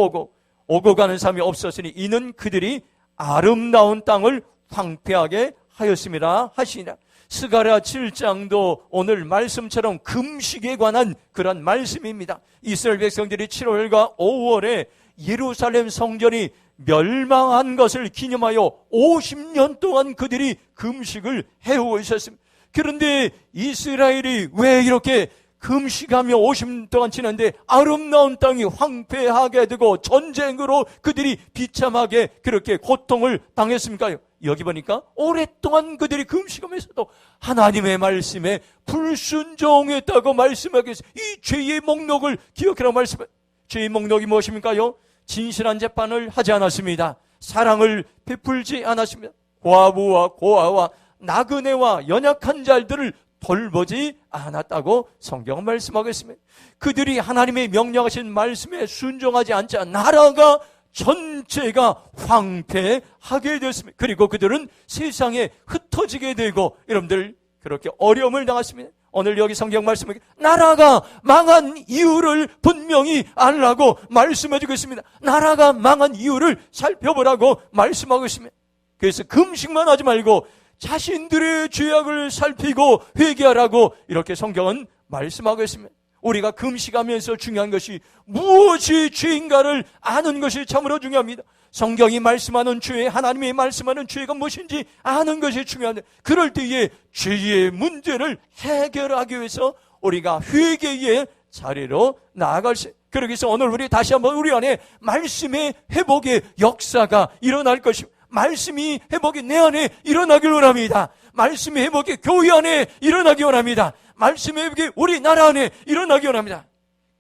오고 가는 삶이 없었으니 이는 그들이 아름다운 땅을 황폐하게 하였음이라 하시니라. 스가랴 7장도 오늘 말씀처럼 금식에 관한 그런 말씀입니다. 이스라엘 백성들이 7월과 5월에 예루살렘 성전이 멸망한 것을 기념하여 50년 동안 그들이 금식을 해오고 있었습니다. 그런데 이스라엘이 왜 이렇게 금식하며 50년 동안 지났는데 아름다운 땅이 황폐하게 되고 전쟁으로 그들이 비참하게 그렇게 고통을 당했습니까? 여기 보니까 오랫동안 그들이 금식하면서도 하나님의 말씀에 불순종했다고 말씀하기 위해서 이 죄의 목록을 기억하라고 말씀해요. 죄의 목록이 무엇입니까요? 진실한 재판을 하지 않았습니다. 사랑을 베풀지 않았습니다. 과부와 고아와 나그네와 연약한 자들을 돌보지 않았다고 성경은 말씀하고 있습니다. 그들이 하나님의 명령하신 말씀에 순종하지 않자 나라가 전체가 황폐하게 되었습니다. 그리고 그들은 세상에 흩어지게 되고 여러분들 그렇게 어려움을 당했습니다. 오늘 여기 성경 말씀에 나라가 망한 이유를 분명히 알라고 말씀해 주고 있습니다. 나라가 망한 이유를 살펴보라고 말씀하고 있습니다. 그래서 금식만 하지 말고 자신들의 죄악을 살피고 회개하라고 이렇게 성경은 말씀하고 있습니다. 우리가 금식하면서 중요한 것이 무엇이 죄인가를 아는 것이 참으로 중요합니다. 성경이 말씀하는 죄, 하나님이 말씀하는 죄가 무엇인지 아는 것이 중요합니다. 그럴 때에 죄의 문제를 해결하기 위해서 우리가 회개의 자리로 나아갈 수, 그러기 위해서 오늘 우리 다시 한번 우리 안에 말씀의 회복의 역사가 일어날 것입니다. 말씀이 회복이 내 안에 일어나길 원합니다. 말씀의 회복이 교회 안에 일어나기 원합니다. 말씀의 회복이 우리나라 안에 일어나기 원합니다.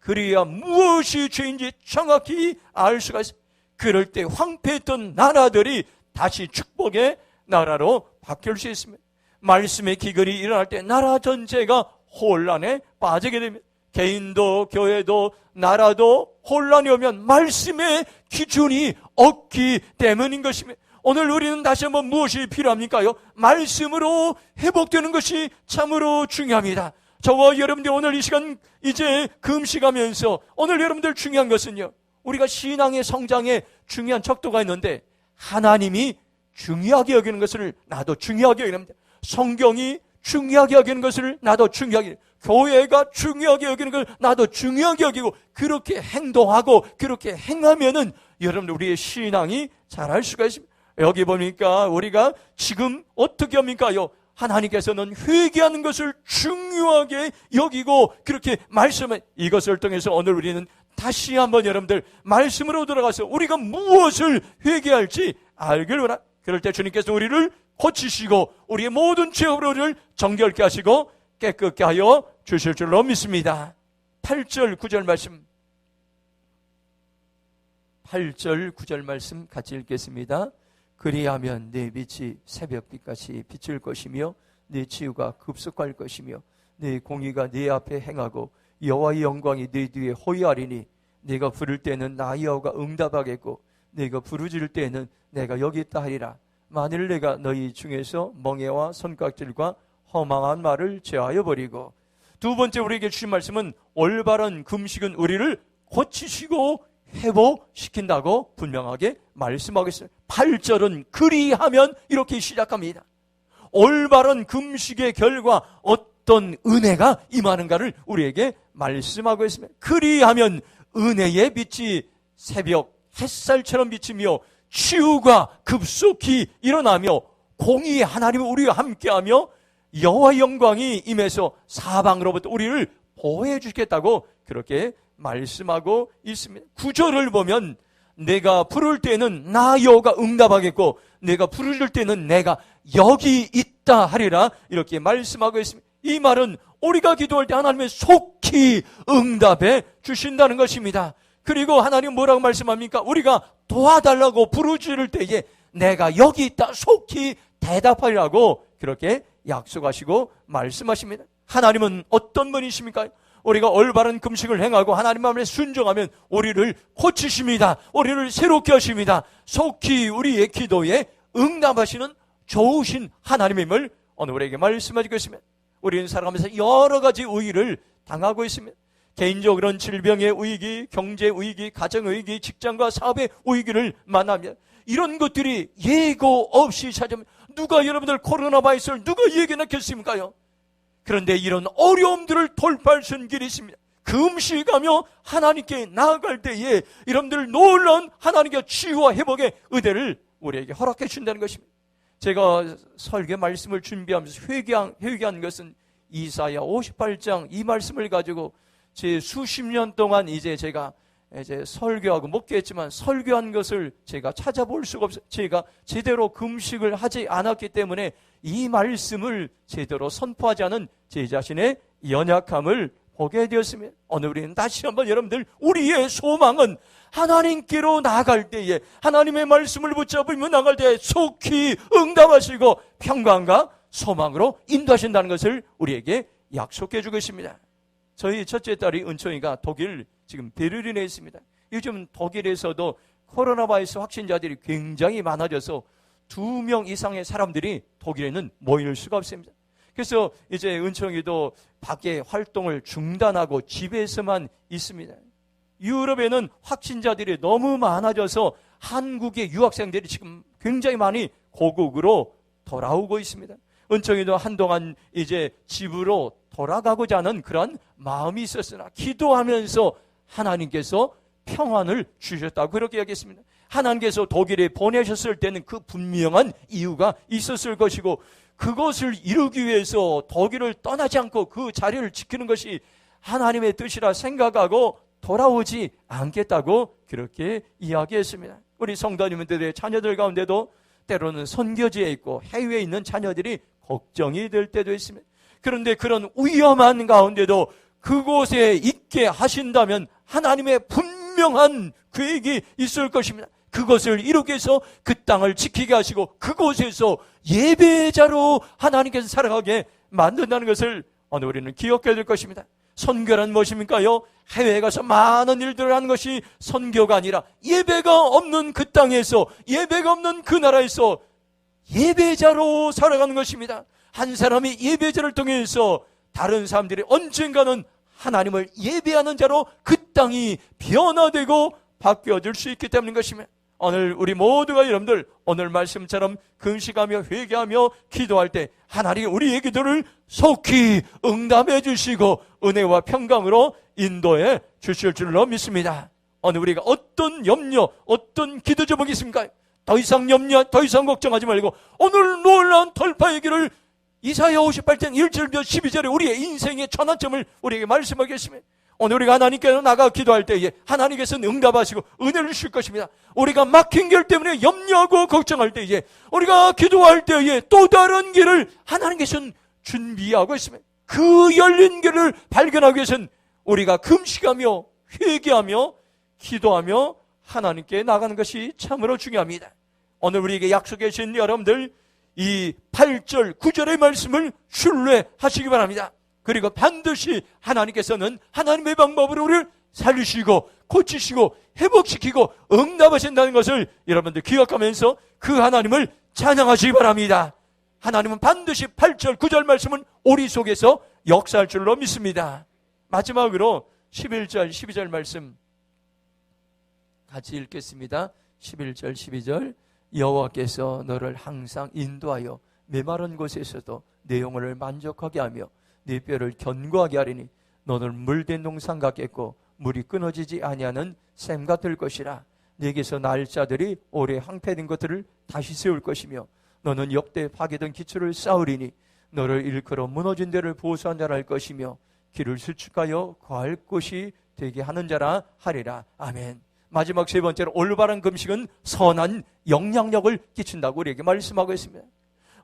그래야 무엇이 죄인지 정확히 알 수가 있습니다. 그럴 때 황폐했던 나라들이 다시 축복의 나라로 바뀔 수 있습니다. 말씀의 기근이 일어날 때 나라 전체가 혼란에 빠지게 됩니다. 개인도 교회도 나라도 혼란이 오면 말씀의 기준이 없기 때문인 것입니다. 오늘 우리는 다시 한번 무엇이 필요합니까요? 말씀으로 회복되는 것이 참으로 중요합니다. 저와 여러분들 오늘 이 시간 이제 금식하면서 오늘 여러분들 중요한 것은요, 우리가 신앙의 성장에 중요한 척도가 있는데 하나님이 중요하게 여기는 것을 나도 중요하게 여깁니다. 성경이 중요하게 여기는 것을 나도 중요하게, 교회가 중요하게 여기는 걸 나도 중요하게 여기고 그렇게 행동하고 그렇게 행하면은 여러분들 우리의 신앙이 자랄 수가 있습니다. 여기 보니까 우리가 지금 어떻게 합니까요? 하나님께서는 회개하는 것을 중요하게 여기고 그렇게 말씀을, 이것을 통해서 오늘 우리는 다시 한번 여러분들 말씀으로 들어가서 우리가 무엇을 회개할지 알길 원합니다. 그럴 때 주님께서 우리를 고치시고 우리의 모든 죄업을 정결케 하시고 깨끗게 하여 주실 줄로 믿습니다. 8절 9절 말씀, 8절 9절 말씀 같이 읽겠습니다. 그리하면 내 빛이 새벽빛같이 비칠 것이며 내 치유가 급속할 것이며 내 공의가 내 앞에 행하고 여호와의 영광이 내 뒤에 호위하리니 내가 부를 때는 나 여호와가 응답하겠고 내가 부르짖을 때는 내가 여기 있다 하리라. 만일 내가 너희 중에서 멍에와 손깍질과 허망한 말을 제하여 버리고. 두 번째 우리에게 주신 말씀은 올바른 금식은 우리를 고치시고 회복시킨다고 분명하게 말씀하고 있어요. 8절은 그리하면 이렇게 시작합니다. 올바른 금식의 결과 어떤 은혜가 임하는가를 우리에게 말씀하고 있습니다. 그리하면 은혜의 빛이 새벽 햇살처럼 비치며 치유가 급속히 일어나며 공의의 하나님이 우리와 함께하며 여호와의 영광이 임해서 사방으로부터 우리를 보호해 주시겠다고 그렇게 말씀하고 있습니다. 9절을 보면 내가 부를 때는 나 여호와가 응답하겠고 내가 부를 때는 내가 여기 있다 하리라 이렇게 말씀하고 있습니다. 이 말은 우리가 기도할 때 하나님의 속히 응답해 주신다는 것입니다. 그리고 하나님 뭐라고 말씀합니까? 우리가 도와달라고 부르짖을 때에 내가 여기 있다 속히 대답하리라고 그렇게 약속하시고 말씀하십니다. 하나님은 어떤 분이십니까? 우리가 올바른 금식을 행하고 하나님 마음에 순종하면 우리를 고치십니다. 우리를 새롭게 하십니다. 속히 우리의 기도에 응답하시는 좋으신 하나님임을 오늘 우리에게 말씀하시고 있습니다. 우리는 살아가면서 여러 가지 위기를 당하고 있습니다. 개인적으로는 질병의 위기, 경제 위기, 가정 위기, 직장과 사업의 위기를 만납니다. 이런 것들이 예고 없이 찾아옵니다. 누가 여러분들 코로나 바이러스를 누가 예견했겠습니까요? 그런데 이런 어려움들을 돌파할 수 있는 길이 있습니다. 금식하며 하나님께 나아갈 때에 여러분들 놀라운 하나님께 치유와 회복의 은혜를 우리에게 허락해 준다는 것입니다. 제가 설교 말씀을 준비하면서 회개한 것은 이사야 58장 이 말씀을 가지고 제 수십 년 동안 이제 제가 설교하고 목회했지만 설교한 것을 제가 찾아볼 수가 없어요. 제가 제대로 금식을 하지 않았기 때문에 이 말씀을 제대로 선포하지 않은 제 자신의 연약함을 보게 되었습니다. 오늘 우리는 다시 한번 여러분들 우리의 소망은 하나님께로 나아갈 때에 하나님의 말씀을 붙잡으며 나갈 때에 속히 응답하시고 평강과 소망으로 인도하신다는 것을 우리에게 약속해 주고 있습니다. 저희 첫째 딸이 은총이가 독일 지금 베를린에 있습니다. 요즘 독일에서도 코로나 바이러스 확진자들이 굉장히 많아져서 2명 이상의 사람들이 독일에는 모일 수가 없습니다. 그래서 이제 은총이도 밖에 활동을 중단하고 집에서만 있습니다. 유럽에는 확진자들이 너무 많아져서 한국의 유학생들이 지금 굉장히 많이 고국으로 돌아오고 있습니다. 은총이도 한동안 이제 집으로 돌아가고자 하는 그런 마음이 있었으나 기도하면서 하나님께서 평안을 주셨다고 그렇게 이야기했습니다. 하나님께서 독일에 보내셨을 때는 그 분명한 이유가 있었을 것이고 그것을 이루기 위해서 독일을 떠나지 않고 그 자리를 지키는 것이 하나님의 뜻이라 생각하고 돌아오지 않겠다고 그렇게 이야기했습니다. 우리 성도님들의 자녀들 가운데도 때로는 선교지에 있고 해외에 있는 자녀들이 걱정이 될 때도 있습니다. 그런데 그런 위험한 가운데도 그곳에 있게 하신다면 하나님의 분명한 계획이 있을 것입니다. 그것을 이루기 위해서 그 땅을 지키게 하시고 그곳에서 예배자로 하나님께서 살아가게 만든다는 것을 오늘 우리는 기억해야 될 것입니다. 선교란 무엇입니까요? 해외에 가서 많은 일들을 하는 것이 선교가 아니라 예배가 없는 그 땅에서, 예배가 없는 그 나라에서 예배자로 살아가는 것입니다. 한 사람이 예배자를 통해서 다른 사람들이 언젠가는 하나님을 예배하는 자로 그 땅이 변화되고 바뀌어질 수 있기 때문인 것입니다. 오늘 우리 모두가 여러분들 오늘 말씀처럼 금식하며 회개하며 기도할 때 하나님이 우리의 기도를 속히 응답해 주시고 은혜와 평강으로 인도해 주실 줄로 믿습니다. 오늘 우리가 어떤 염려, 어떤 기도 제목이 있습니까? 더 이상 염려, 더 이상 걱정하지 말고 오늘 놀라운 돌파의 길을 이사야 58장 1절부터 12절에 우리의 인생의 전환점을 우리에게 말씀하겠습니다. 오늘 우리가 하나님께서 나가 기도할 때에 하나님께서는 응답하시고 은혜를 주실 것입니다. 우리가 막힌 길 때문에 염려하고 걱정할 때에 우리가 기도할 때에 또 다른 길을 하나님께서는 준비하고 있습니다. 그 열린 길을 발견하기 위해서는 우리가 금식하며 회개하며 기도하며 하나님께 나가는 것이 참으로 중요합니다. 오늘 우리에게 약속해 주신 여러분들 이 8절 9절의 말씀을 신뢰하시기 바랍니다. 그리고 반드시 하나님께서는 하나님의 방법으로 우리를 살리시고 고치시고 회복시키고 응답하신다는 것을 여러분들 기억하면서 그 하나님을 찬양하시기 바랍니다. 하나님은 반드시 8절 9절 말씀은 우리 속에서 역사할 줄로 믿습니다. 마지막으로 11절 12절 말씀 같이 읽겠습니다. 11절 12절 여호와께서 너를 항상 인도하여 메마른 곳에서도 내 영혼을 만족하게 하며 네 뼈를 견고하게 하리니 너는 물된 동산 같겠고 물이 끊어지지 아니하는 샘 같을 것이라. 네게서 날짜들이 오래 항폐된 것들을 다시 세울 것이며 너는 역대 파괴된 기초를 쌓으리니 너를 일컬어 무너진 데를 보수한 자라 할 것이며 길을 수축하여 거할 곳이 되게 하는 자라 하리라. 아멘. 마지막 세 번째로 올바른 금식은 선한 영향력을 끼친다고 우리에게 말씀하고 있습니다.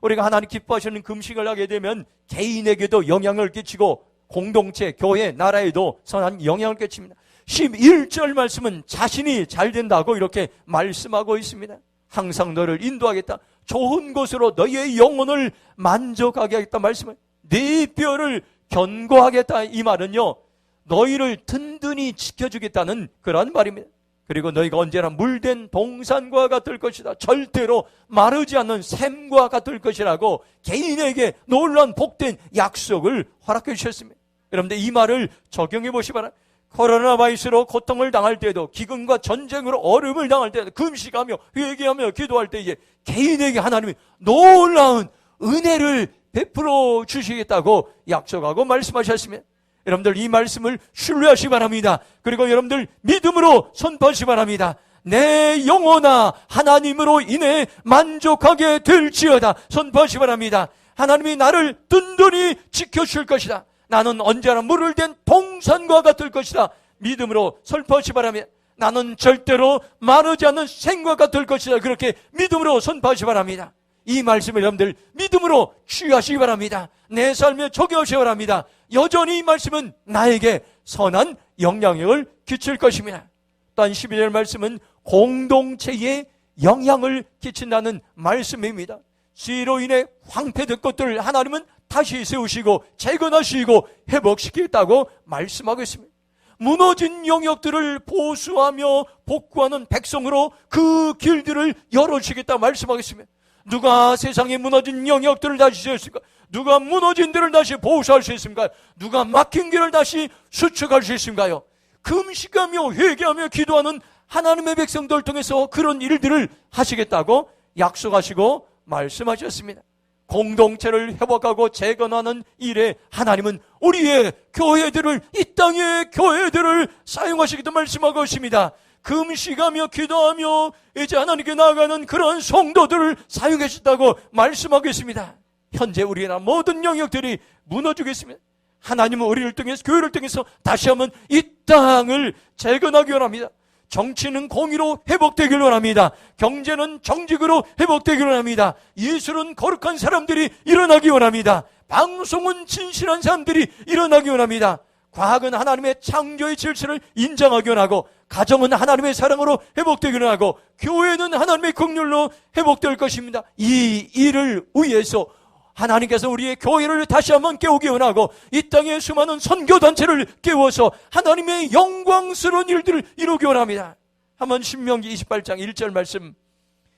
우리가 하나님 기뻐하시는 금식을 하게 되면 개인에게도 영향을 끼치고 공동체, 교회, 나라에도 선한 영향을 끼칩니다. 11절 말씀은 자신이 잘 된다고 이렇게 말씀하고 있습니다. 항상 너를 인도하겠다. 좋은 곳으로 너희의 영혼을 만족하게 하겠다 말씀을. 네 뼈를 견고하겠다 이 말은요, 너희를 든든히 지켜주겠다는 그런 말입니다. 그리고 너희가 언제나 물된 동산과 같을 것이다. 절대로 마르지 않는 샘과 같을 것이라고 개인에게 놀라운 복된 약속을 허락해 주셨습니다. 여러분들 이 말을 적용해 보시 바랍니다. 코로나 바이러스로 고통을 당할 때도, 기근과 전쟁으로 어려움을 당할 때도, 금식하며 회개하며 기도할 때에 개인에게 하나님이 놀라운 은혜를 베풀어 주시겠다고 약속하고 말씀하셨습니다. 여러분들 이 말씀을 신뢰하시기 바랍니다. 그리고 여러분들 믿음으로 선포하시기 바랍니다. 내 영혼아 하나님으로 인해 만족하게 될지어다 선포하시기 바랍니다. 하나님이 나를 든든히 지켜주실 것이다. 나는 언제나 물을 댄 동산과 같을 것이다. 믿음으로 선포하시기 바랍니다. 나는 절대로 마르지 않는 샘과 같을 것이다. 그렇게 믿음으로 선포하시기 바랍니다. 이 말씀을 여러분들 믿음으로 취하시기 바랍니다. 내 삶에 적용하시기 바랍니다. 여전히 이 말씀은 나에게 선한 영향력을 끼칠 것입니다. 또한 12절 말씀은 공동체에 영향을 끼친다는 말씀입니다. 시로 인해 황폐된 것들을 하나님은 다시 세우시고 재건하시고 회복시키겠다고 말씀하고 있습니다. 무너진 영역들을 보수하며 복구하는 백성으로 그 길들을 열어주시겠다 말씀하겠습니다. 누가 세상에 무너진 영역들을 다시 세웠을까? 누가 무너진 데를 다시 보수할 수 있습니까? 누가 막힌 길을 다시 수축할 수 있습니까요? 금식하며 회개하며 기도하는 하나님의 백성들 통해서 그런 일들을 하시겠다고 약속하시고 말씀하셨습니다. 공동체를 회복하고 재건하는 일에 하나님은 우리의 교회들을, 이 땅의 교회들을 사용하시기도 말씀하고 있습니다. 금식하며 기도하며 이제 하나님께 나아가는 그런 성도들을 사용해 주셨다고 말씀하고 있습니다. 현재 우리나라 모든 영역들이 무너지고 있습니다. 하나님은 우리를 통해서, 교회를 통해서 다시 한번 이 땅을 재건하기 원합니다. 정치는 공의로 회복되기를 원합니다. 경제는 정직으로 회복되기를 원합니다. 예술은 거룩한 사람들이 일어나기 원합니다. 방송은 진실한 사람들이 일어나기 원합니다. 과학은 하나님의 창조의 질서를 인정하기 원하고, 가정은 하나님의 사랑으로 회복되기 원하고, 교회는 하나님의 긍휼로 회복될 것입니다. 이 일을 위해서 하나님께서 우리의 교회를 다시 한번 깨우기 원하고, 이 땅의 수많은 선교단체를 깨워서 하나님의 영광스러운 일들을 이루기 원합니다. 한번 신명기 28장 1절 말씀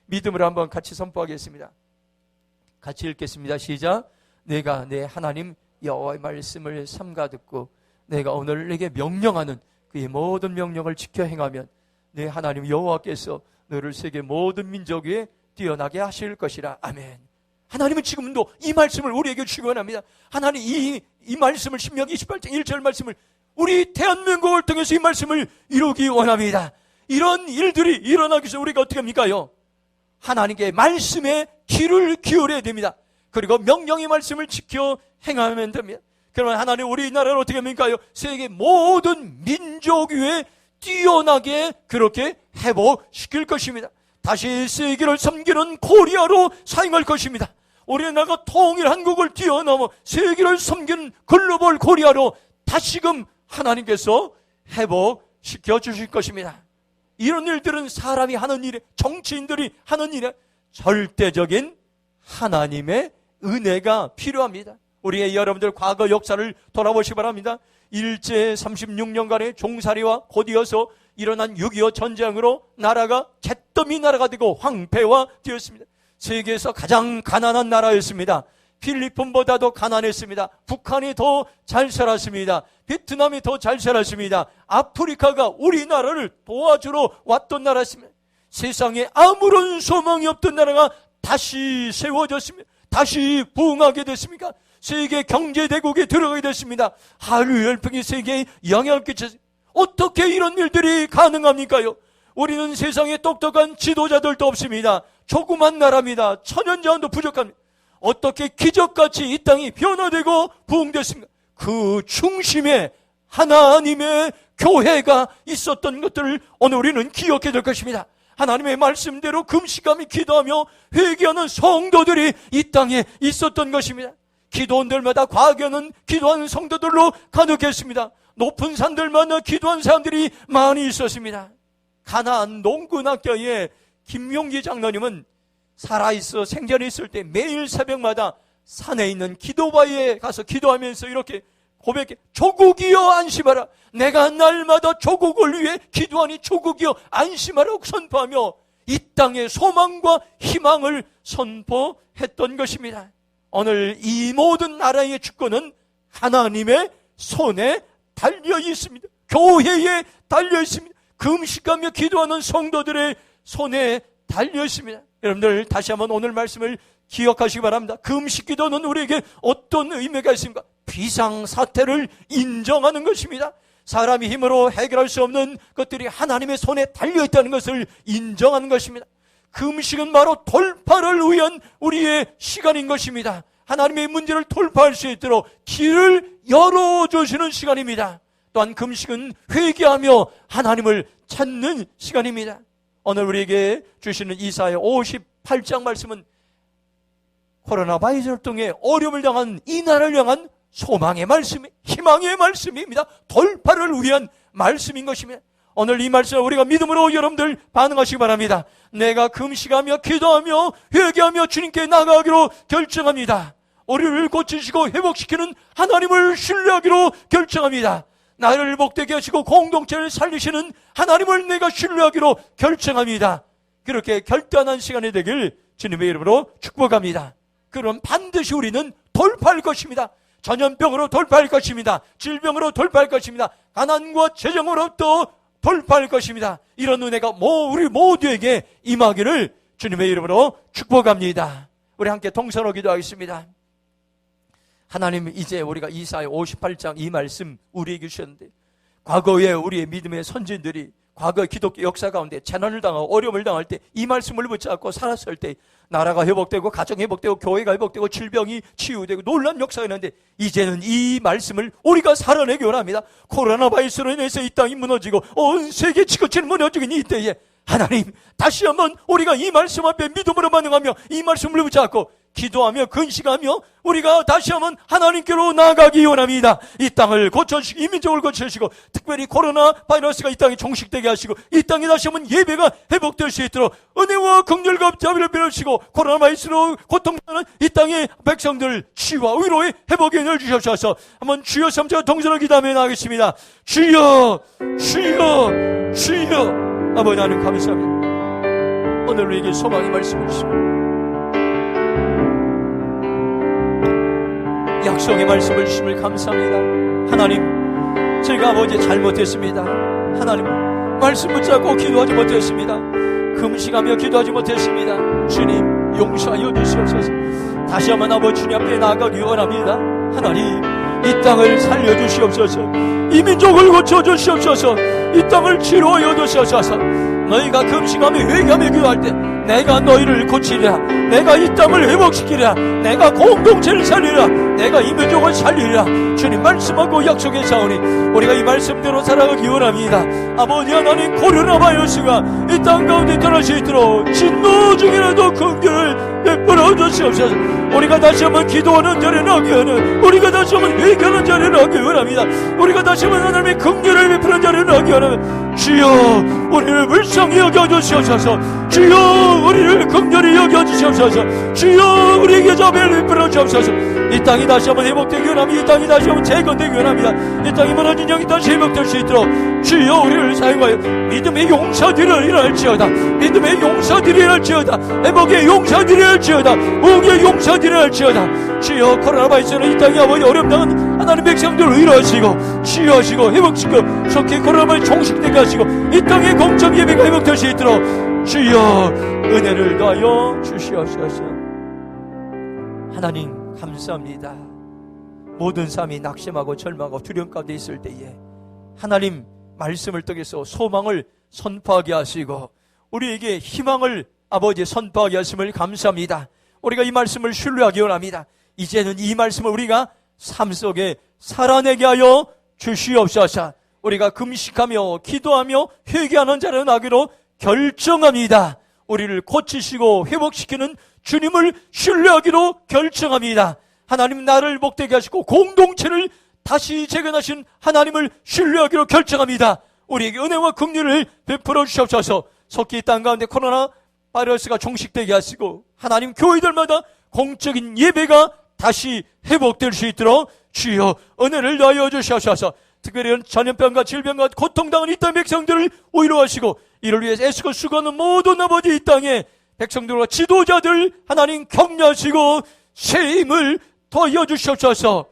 믿음으로 한번 같이 선포하겠습니다. 같이 읽겠습니다. 시작. 내가 내 하나님 여호와의 말씀을 삼가 듣고 내가 오늘 내게 명령하는 그의 모든 명령을 지켜 행하면 내 하나님 여호와께서 너를 세계 모든 민족 위에 뛰어나게 하실 것이라. 아멘. 하나님은 지금도 이 말씀을 우리에게 주시기 원합니다. 하나님 이 말씀을, 신명기 28장 1절 말씀을, 우리 대한민국을 통해서 이 말씀을 이루기 원합니다. 이런 일들이 일어나기 위해서 우리가 어떻게 합니까요? 하나님께 말씀에 귀를 기울여야 됩니다. 그리고 명령의 말씀을 지켜 행하면 됩니다. 그러면 하나님 우리나라를 어떻게 합니까요? 세계 모든 민족 위에 뛰어나게 그렇게 회복시킬 것입니다. 다시 세계를 섬기는 코리아로 사용할 것입니다. 우리나라가 통일 한국을 뛰어넘어 세계를 섬기는 글로벌 코리아로 다시금 하나님께서 회복시켜 주실 것입니다. 이런 일들은 사람이 하는 일에, 정치인들이 하는 일에 절대적인 하나님의 은혜가 필요합니다. 우리의 여러분들 과거 역사를 돌아보시기 바랍니다. 일제 36년간의 종살이와 곧이어서 일어난 6.25 전쟁으로 나라가 잿더미 나라가 되고 황폐화되었습니다. 세계에서 가장 가난한 나라였습니다. 필리핀보다도 가난했습니다. 북한이 더 잘 살았습니다. 베트남이 더 잘 살았습니다. 아프리카가 우리나라를 도와주러 왔던 나라였습니다. 세상에 아무런 소망이 없던 나라가 다시 세워졌습니다. 다시 부흥하게 됐습니까? 세계 경제대국에 들어가게 됐습니다. 한류 열풍이 세계에 영향을 끼쳤습니다. 어떻게 이런 일들이 가능합니까요? 우리는 세상에 똑똑한 지도자들도 없습니다. 조그만 나라입니다. 천연자원도 부족합니다. 어떻게 기적같이 이 땅이 변화되고 부흥됐습니까? 그 중심에 하나님의 교회가 있었던 것들을 오늘 우리는 기억해야 될 것입니다. 하나님의 말씀대로 금식하며 기도하며 회개하는 성도들이 이 땅에 있었던 것입니다. 기도원들마다 과거에는 기도하는 성도들로 가득했습니다. 높은 산들마다 기도한 사람들이 많이 있었습니다. 가나안 농군학교의 김용기 장로님은 살아있어 생전에 있을 때 매일 새벽마다 산에 있는 기도바위에 가서 기도하면서 이렇게 고백해, 조국이여 안심하라. 내가 날마다 조국을 위해 기도하니 조국이여 안심하라고 선포하며 이 땅의 소망과 희망을 선포했던 것입니다. 오늘 이 모든 나라의 주권은 하나님의 손에 달려 있습니다. 교회에 달려 있습니다. 금식하며 기도하는 성도들의 손에 달려 있습니다. 여러분들 다시 한번 오늘 말씀을 기억하시기 바랍니다. 금식 기도는 우리에게 어떤 의미가 있습니까? 비상사태를 인정하는 것입니다. 사람이 힘으로 해결할 수 없는 것들이 하나님의 손에 달려있다는 것을 인정하는 것입니다. 금식은 바로 돌파를 위한 우리의 시간인 것입니다. 하나님의 문제를 돌파할 수 있도록 길을 열어주시는 시간입니다. 또한 금식은 회개하며 하나님을 찾는 시간입니다. 오늘 우리에게 주시는 이사야 58장 말씀은 코로나 바이러스를 통해 어려움을 당한 이 나라를 향한 소망의 말씀, 희망의 말씀입니다. 돌파를 위한 말씀인 것입니다. 오늘 이 말씀을 우리가 믿음으로 여러분들 반응하시기 바랍니다. 내가 금식하며 기도하며 회개하며 주님께 나아가기로 결정합니다. 우리를 고치시고 회복시키는 하나님을 신뢰하기로 결정합니다. 나를 복되게 하시고 공동체를 살리시는 하나님을 내가 신뢰하기로 결정합니다. 그렇게 결단한 시간이 되길 주님의 이름으로 축복합니다. 그럼 반드시 우리는 돌파할 것입니다. 전염병으로 돌파할 것입니다. 질병으로 돌파할 것입니다. 가난과 재정으로부터 돌파할 것입니다. 이런 은혜가 우리 모두에게 임하기를 주님의 이름으로 축복합니다. 우리 함께 동서로 기도하겠습니다. 하나님, 이제 우리가 이사야 58장 이 말씀 우리에게 주셨는데, 과거에 우리의 믿음의 선진들이 과거 기독교 역사 가운데 재난을 당하고 어려움을 당할 때 이 말씀을 붙잡고 살았을 때 나라가 회복되고 가정이 회복되고 교회가 회복되고 질병이 치유되고 놀라운 역사가 있는데, 이제는 이 말씀을 우리가 살아내기 원합니다. 코로나 바이러스로 인해서 이 땅이 무너지고 온 세계 지구촌이 무너지고 있는 이때에 하나님, 다시 한번 우리가 이 말씀 앞에 믿음으로 반응하며 이 말씀을 붙잡고 기도하며 근식하며 우리가 다시 한번 하나님께로 나아가기 원합니다. 이 땅을 고쳐주시고 이 민족을 고쳐주시고, 특별히 코로나 바이러스가 이 땅에 종식되게 하시고 이 땅에 다시 한번 예배가 회복될 수 있도록 은혜와 긍휼과 자비를 베푸시고, 코로나 바이러스로 고통받는 이 땅의 백성들 치유와 위로의 회복의 은혜를 주시옵소서. 한번 주여 삼자 동서로 기도하며 나가겠습니다. 주여, 주여, 주여. 아버지 하나님 감사합니다. 오늘 우리에게 소망의 말씀을 주시고 약속의 말씀을 주심을 감사합니다. 하나님, 제가 아버지 잘못했습니다. 하나님, 말씀 붙잡고 기도하지 못했습니다. 금식하며 기도하지 못했습니다. 주님, 용서하여 주시옵소서. 다시 한번 아버지 주님 앞에 나아가기 원합니다. 하나님, 이 땅을 살려주시옵소서. 이 민족을 고쳐주시옵소서. 이 땅을 치료하여 주시옵소서. 너희가 금식하며 회개하며 기도할 때 내가 너희를 고치리라. 내가 이 땅을 회복시키리라. 내가 공동체를 살리리라. 내가 이 민족을 살리리라. 주님 말씀하고 약속했사오니 우리가 이 말씀대로 살아가기 원합니다. 아버지 하나님, 코로나 바이러스가 이 땅 가운데 떠날 수 있도록 진노 중이라도 긍휼을 베풀어 주시옵소서. 우리가 다시 한번 기도하는 자리에 나오기 원합니다. 우리가 다시 한번 회개하는 자리에 나오기 원합니다. 우리가 다시 한번 하나님의 긍휼을 베푸는 자리에 나오기 원합니다. 주여, 우리를 불쌍히 여겨주시옵소서. 주여, 우리를 긍휼히 여겨주시옵소서. 주여, 우리에게 자비를 베풀어 주옵소서. 이 땅이 다시 한번 회복되기 원합니다. 이 땅이 다시 한번 재건되기 원합니다. 이 땅이 무너진 영이 다시 회복될 수 있도록 주여, 우리를 사용하여 믿음의 용사들을 일어날지어다. 믿음의 용사들이 일어날지어다. 회복의 용사들이 일어날지어다. 우기의 용사들이 일어날지어다. 주여, 코로나 바이러스는 이 땅에 아버지 어렵다는 하나님 백성들을 위로하시고 치유하시고 회복시키고 속히 코로나 바이러스 종식되게 하시고 이 땅의 공적 예배가 회복될 수 있도록 주여 은혜를 더하여 주시옵소서. 하나님 감사합니다. 모든 삶이 낙심하고 절망하고 두려움 가운데 있을 때에 하나님 말씀을 통해서 소망을 선포하게 하시고 우리에게 희망을 아버지 선포하게 하심을 감사합니다. 우리가 이 말씀을 신뢰하기 원합니다. 이제는 이 말씀을 우리가 삶 속에 살아내게 하여 주시옵소서. 우리가 금식하며 기도하며 회개하는 자로 나기로 결정합니다. 우리를 고치시고 회복시키는 주님을 신뢰하기로 결정합니다. 하나님, 나를 복되게 하시고 공동체를 다시 재건하신 하나님을 신뢰하기로 결정합니다. 우리에게 은혜와 긍휼을 베풀어 주시옵소서. 속히 이 땅 가운데 코로나 바이러스가 종식되게 하시고 하나님, 교회들마다 공적인 예배가 다시 회복될 수 있도록 주여 은혜를 더하여 주시옵소서. 특별히 전염병과 질병과 고통당한 이 땅 백성들을 위로하시고 이를 위해서 애쓰고 수고하는 모든 아버지 이 땅의 백성들과 지도자들 하나님 격려하시고 새 힘을 더하여 주시옵소서.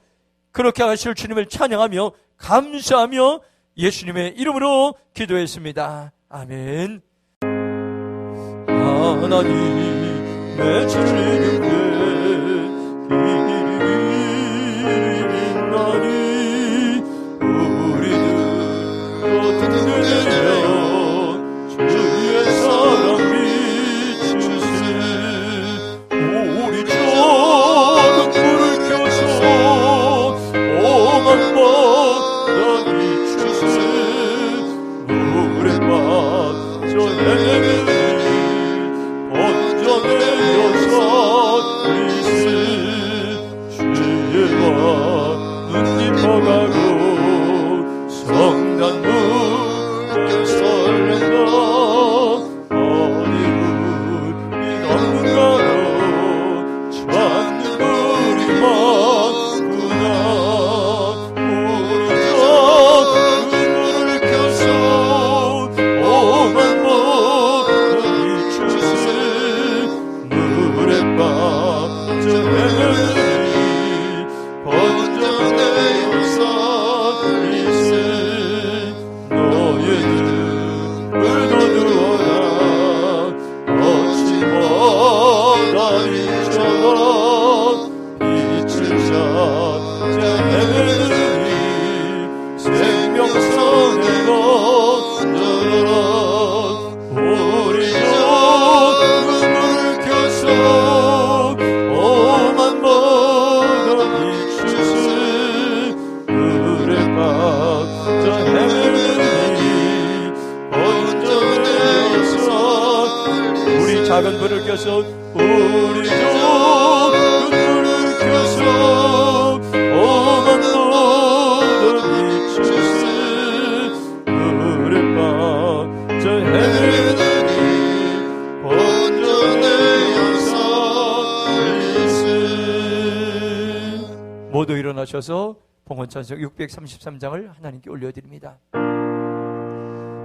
그렇게 하실 주님을 찬양하며 감사하며 예수님의 이름으로 기도했습니다. 아멘. 하나님 내 진리는 번져내려서 일어나셔서 우리 종 눈물을 켜서 오만 너를 비추세 그릇 빠져 헤매느니 본전에서 모두 일어나셔서 봉헌찬송 633장을 하나님께 올려드립니다.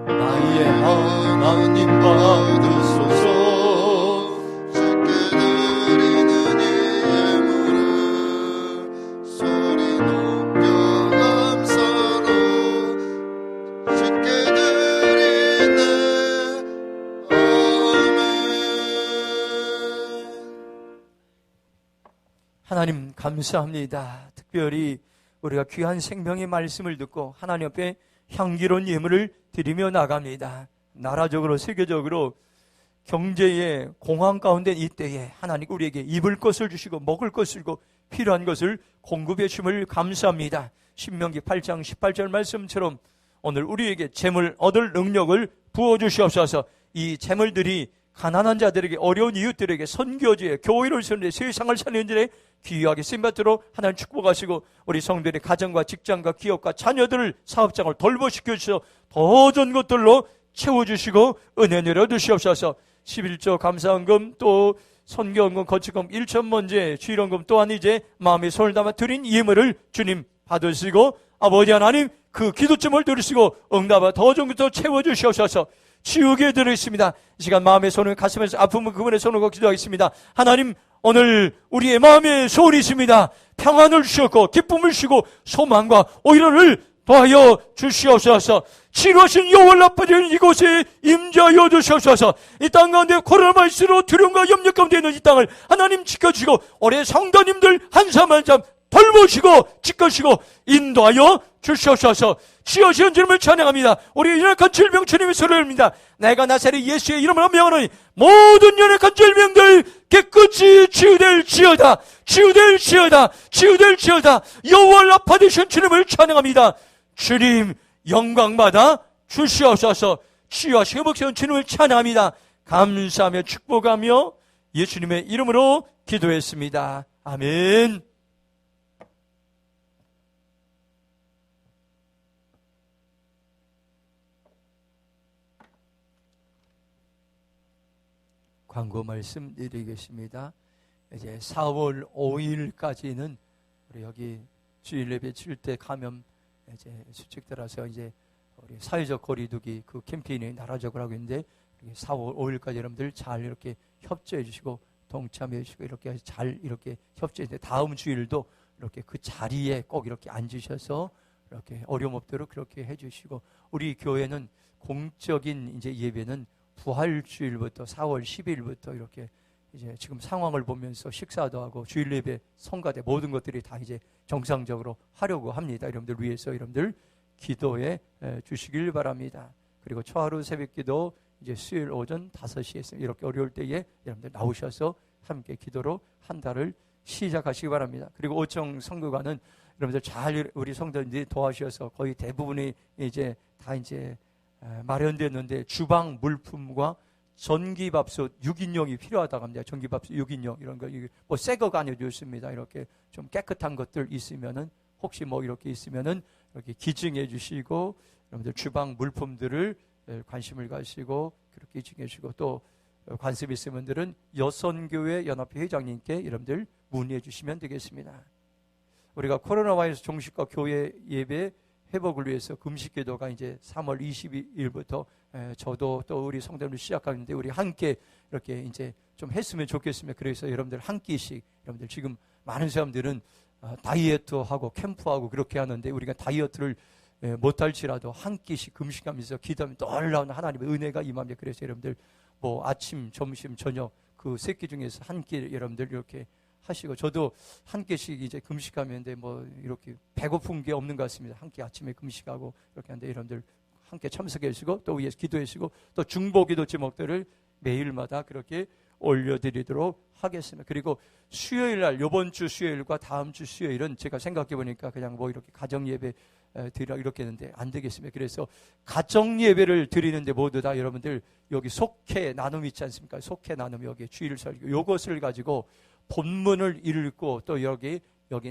나의 하나님 받으소서 쉽게 드리는 이 예물을 소리 높여 감사로 쉽게 드리네. 아멘. 하나님 감사합니다. 특별히 우리가 귀한 생명의 말씀을 듣고 하나님 앞에 향기로운 예물을 드리며 나갑니다. 나라적으로 세계적으로 경제의 공황 가운데 이때에 하나님 우리에게 입을 것을 주시고 먹을 것을 주고 필요한 것을 공급해 주심을 감사합니다. 신명기 8장 18절 말씀처럼 오늘 우리에게 재물 얻을 능력을 부어주시옵소서. 이 재물들이 가난한 자들에게, 어려운 이웃들에게, 선교지에, 교회를 세우는데, 세상을 살리는 일에 귀하게 쓰임받도록 하나님 축복하시고 우리 성도들의 가정과 직장과 기업과 자녀들을, 사업장을 돌보시켜 주셔서 더 좋은 것들로 채워주시고 은혜 내려주시옵소서. 11조 감사헌금, 또 선교헌금, 거치금, 1천번제, 주일헌금 또한 이제 마음에 손을 담아 드린 예물을 주님 받으시고 아버지 하나님 그 기도점을 들으시고 응답아 더 좋은 것도 채워주시옵소서. 치우게 드리겠습니다. 이 시간 마음의 손을, 가슴에서 아픔을 그분의 손을 걷고 기도하겠습니다. 하나님, 오늘 우리의 마음에 소원이 있습니다. 평안을 주셨고 기쁨을 주시고 소망과 오히려를 더하여 주시옵소서. 치료하신 여호와 아버지는 이곳에 임재하여 주시옵소서. 이 땅 가운데 코로나 바이러스로 두려움과 염려 가운데 있는 이 땅을 하나님 지켜주시고 올해 성도님들 한 사람 한 사람 돌보시고 지켜주시고 인도하여 주시옵소서. 치유하시는 주님을 찬양합니다. 우리 연약한 질병 주님의 소리를 듭니다. 내가 나사렛 예수의 이름으로 명하노니 모든 연약한 질병들 깨끗이 치유될지어다. 치유될지어다. 치유될지어다. 여호와 라파 되신 주님을 찬양합니다. 주님 영광받아 주시옵소서. 치유하시고 회복시키는 주님을 찬양합니다. 감사하며 축복하며 예수님의 이름으로 기도했습니다. 아멘. 광고 말씀 드리겠습니다. 이제 4월 5일까지는 우리 여기 주일 예배 칠 때 감염 이제 수칙 따라서 이제 우리 사회적 거리두기 그 캠페인이 나라적으로 하고 있는데 4월 5일까지 여러분들 잘 이렇게 협조해 주시고 동참해 주시고 이렇게 잘 이렇게 협조해 주시고 다음 주일도 이렇게 그 자리에 꼭 이렇게 앉으셔서 이렇게 어려움 없도록 그렇게 해 주시고 우리 교회는 공적인 이제 예배는 부활주일부터 4월 10일부터 이렇게 이제 지금 상황을 보면서 식사도 하고 주일 예배, 성가대 모든 것들이 다 이제 정상적으로 하려고 합니다. 여러분들 위해서 여러분들 기도해 주시길 바랍니다. 그리고 초하루 새벽기도 이제 수요일 오전 5시에 이렇게 어려울 때에 여러분들 나오셔서 함께 기도로 한 달을 시작하시기 바랍니다. 그리고 오청 선교관은 여러분들 잘 우리 성도님들이 도와주셔서 거의 대부분이 이제 다 이제 마련됐는데 주방 물품과 전기밥솥 6인용이 필요하다고 합니다. 전기밥솥 6인용 이런 거 뭐 새 거가 아니어도 좋습니다. 이렇게 좀 깨끗한 것들 있으면은 혹시 뭐 이렇게 있으면은 이렇게 기증해 주시고 여러분들 주방 물품들을 관심을 가지고 그렇게 기증해 주시고 또 관심 있으신 분들은 여선교회 연합회 회장님께 여러분들 문의해 주시면 되겠습니다. 우리가 코로나 바이러스 종식과 교회 예배 회복을 위해서 금식 기도가 이제 3월 22일부터 저도 또 우리 성도님들 시작하는데 우리 함께 이렇게 이제 좀 했으면 좋겠습니다. 그래서 여러분들 한 끼씩 여러분들 지금 많은 사람들은 다이어트하고 캠프하고 그렇게 하는데 우리가 다이어트를 못할지라도 한 끼씩 금식하면서 기도하면 놀라운 하나님의 은혜가 임합니다. 그래서 여러분들 뭐 아침, 점심, 저녁 그 세 끼 중에서 한 끼 여러분들 이렇게 하시고 저도 한 끼씩 이제 금식하는데 뭐 이렇게 배고픈 게 없는 것 같습니다. 한 끼 아침에 금식하고 이렇게 하는데 여러분들 함께 참석해 주시고 또 위에서 기도해 주시고 또 중보기도 제목들을 매일마다 그렇게 올려드리도록 하겠습니다. 그리고 수요일 날 이번 주 수요일과 다음 주 수요일은 제가 생각해 보니까 그냥 뭐 이렇게 가정 예배 드리라 이렇게 했는데 안 되겠습니다. 그래서 가정 예배를 드리는데 모두 다 여러분들 여기 속회 나눔 있지 않습니까? 속회 나눔 여기 주일 설교 요것을 가지고 본문을 읽고 또 여기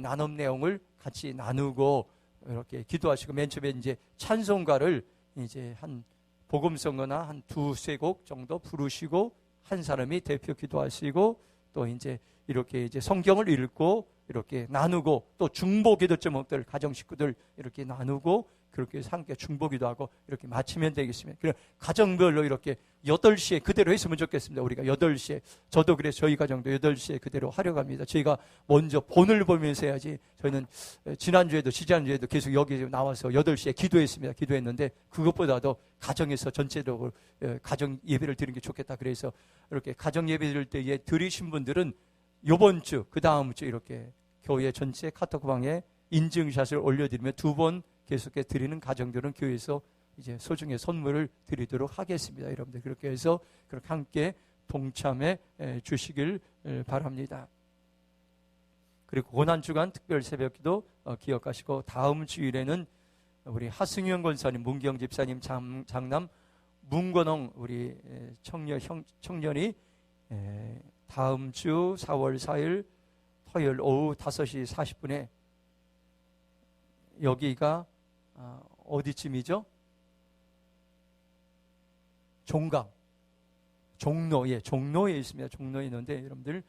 나눔 내용을 같이 나누고 이렇게 기도하시고 맨 처음에 이제 찬송가를 이제 한 복음성거나 한 두세 곡 정도 부르시고 한 사람이 대표 기도하시고 또 이제 이렇게 이제 성경을 읽고 이렇게 나누고 또 중보 기도 제목들 가정 식구들 이렇게 나누고 그렇게 해서 함께 중보 기도하고 이렇게 마치면 되겠습니다. 그럼 가정별로 이렇게 8시에 그대로 했으면 좋겠습니다. 우리가 8시에 저도 그래서 저희 가정도 8시에 그대로 하려고 합니다. 저희가 먼저 본을 보면서 해야지. 저희는 지난주에도 지난주에도 계속 여기 나와서 8시에 기도했는데 그것보다도 가정에서 전체적으로 가정 예배를 드리는 게 좋겠다. 그래서 이렇게 가정 예배 드릴 때 드리신 분들은 이번 주 그 다음 주 이렇게 교회 전체 카톡방에 인증샷을 올려드리면 2번 계속해 드리는 가정들은 교회에서 이제 소중의 선물을 드리도록 하겠습니다. 여러분들 그렇게 해서 그렇게 함께 동참해 주시길 바랍니다. 그리고 고난주간 특별 새벽기도 기억하시고 다음 주일에는 우리 하승현 권사님, 문경 집사님 장남 문건홍 우리 청년이 다음 주 4월 4일 토요일 오후 5시 40분에 여기가 어디쯤이죠? 종로에 있습니다. 종로에 있는데 여러분들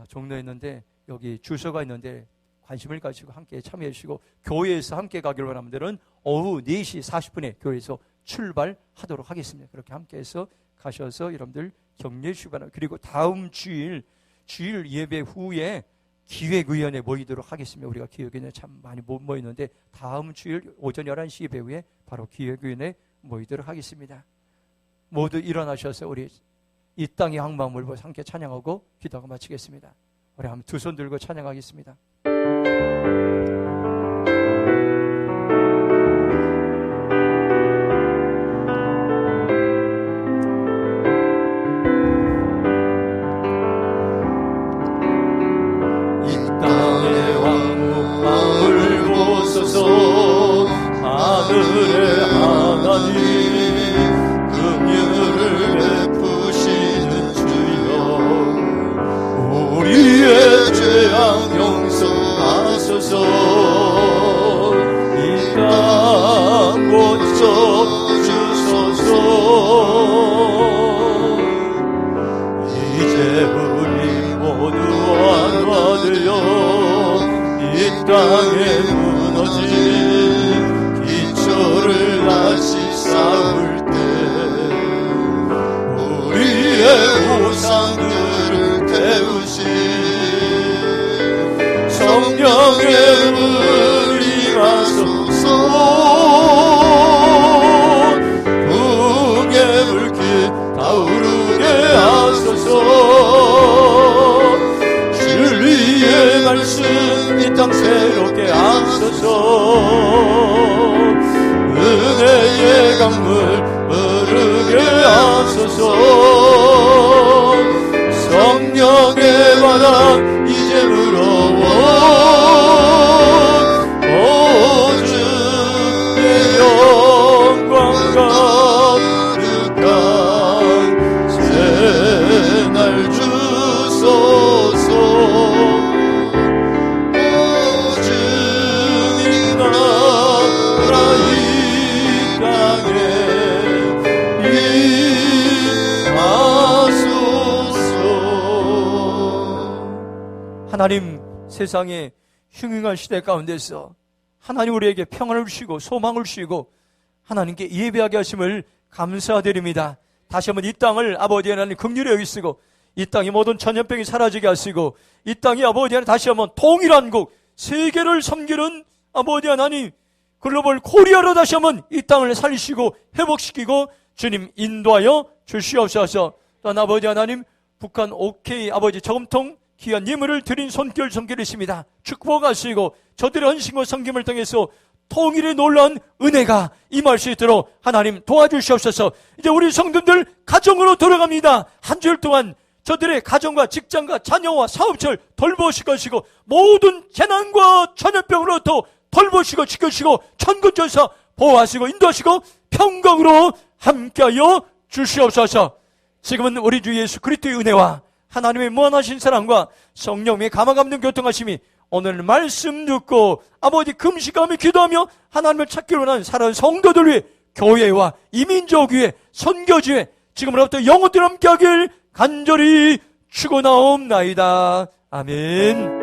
종로에 있는데 여기 주소가 있는데 관심을 가지고 함께 참여해 주시고 교회에서 함께 가기로 원하는 분들은 오후 4시 40분에 교회에서 출발하도록 하겠습니다. 그렇게 함께 해서 가셔서 여러분들 격려해 주시기 바랍니다. 그리고 다음 주일 예배 후에 기획위원회 모이도록 하겠습니다. 우리가 기획위원회 참 많이 못 모이는데 다음 주일 오전 11시 예배 후에 바로 기획위원회 모이도록 하겠습니다. 모두 일어나셔서 우리 이 땅의 황망을 보고 함께 찬양하고 기도하고 마치겠습니다. 우리 한번 두 손 들고 찬양하겠습니다. 하늘의 하나님 긍휼을 베푸시는 주여 우리의 죄악 용서하소서 이 땅 고쳐주소서 이제 우리 모두 완화되어 이 땅에 무너진 기초를 다시 쌓을 때 우리의 우상들을 태우신 성령의 물이 가소서 풍의 불길 타오르게 하소서 진리의 말씀 이 땅 새롭게 하소서 은혜의 강물 흐르게 하소서 성령의 바람 이제 불어워 오 주의 영광 가득한 새날 주소서 오 주님 나라 이 땅에 하나님 세상의 흉흉한 시대 가운데서 하나님 우리에게 평안을 주시고 소망을 주시고 하나님께 예배하게 하심을 감사드립니다. 다시 한번 이 땅을 아버지 하나님 긍휼히 여기시고 이 땅의 모든 전염병이 사라지게 하시고 이 땅이 아버지 하나님 다시 한번 통일한 국 세계를 섬기는 아버지 하나님 글로벌 코리아로 다시 한번 이 땅을 살리시고 회복시키고 주님 인도하여 주시옵소서. 또한 아버지 하나님 북한 OK 아버지 저금통 귀한 예물을 드린 손길이십니다. 축복하시고 저들의 헌신과 섬김을 통해서 통일의 놀라운 은혜가 임할 수 있도록 하나님 도와주시옵소서. 이제 우리 성도들 가정으로 돌아갑니다. 한 주일 동안 저들의 가정과 직장과 자녀와 사업처를 돌보실 것이고 모든 재난과 전염병으로부터 돌보시고 지켜주시고 천군천사 보호하시고 인도하시고 평강으로 함께하여 주시옵소서. 지금은 우리 주 예수 그리스도의 은혜와 하나님의 무한하신 사랑과 성령의 감화감동 교통하심이 오늘 말씀 듣고 아버지 금식하며 기도하며 하나님을 찾기로 하는 사랑하는 성도들 위해 교회와 이민족 위해 선교지 위해 지금으로부터 영원토록 함께하길 간절히 축원하옵나이다. 아멘.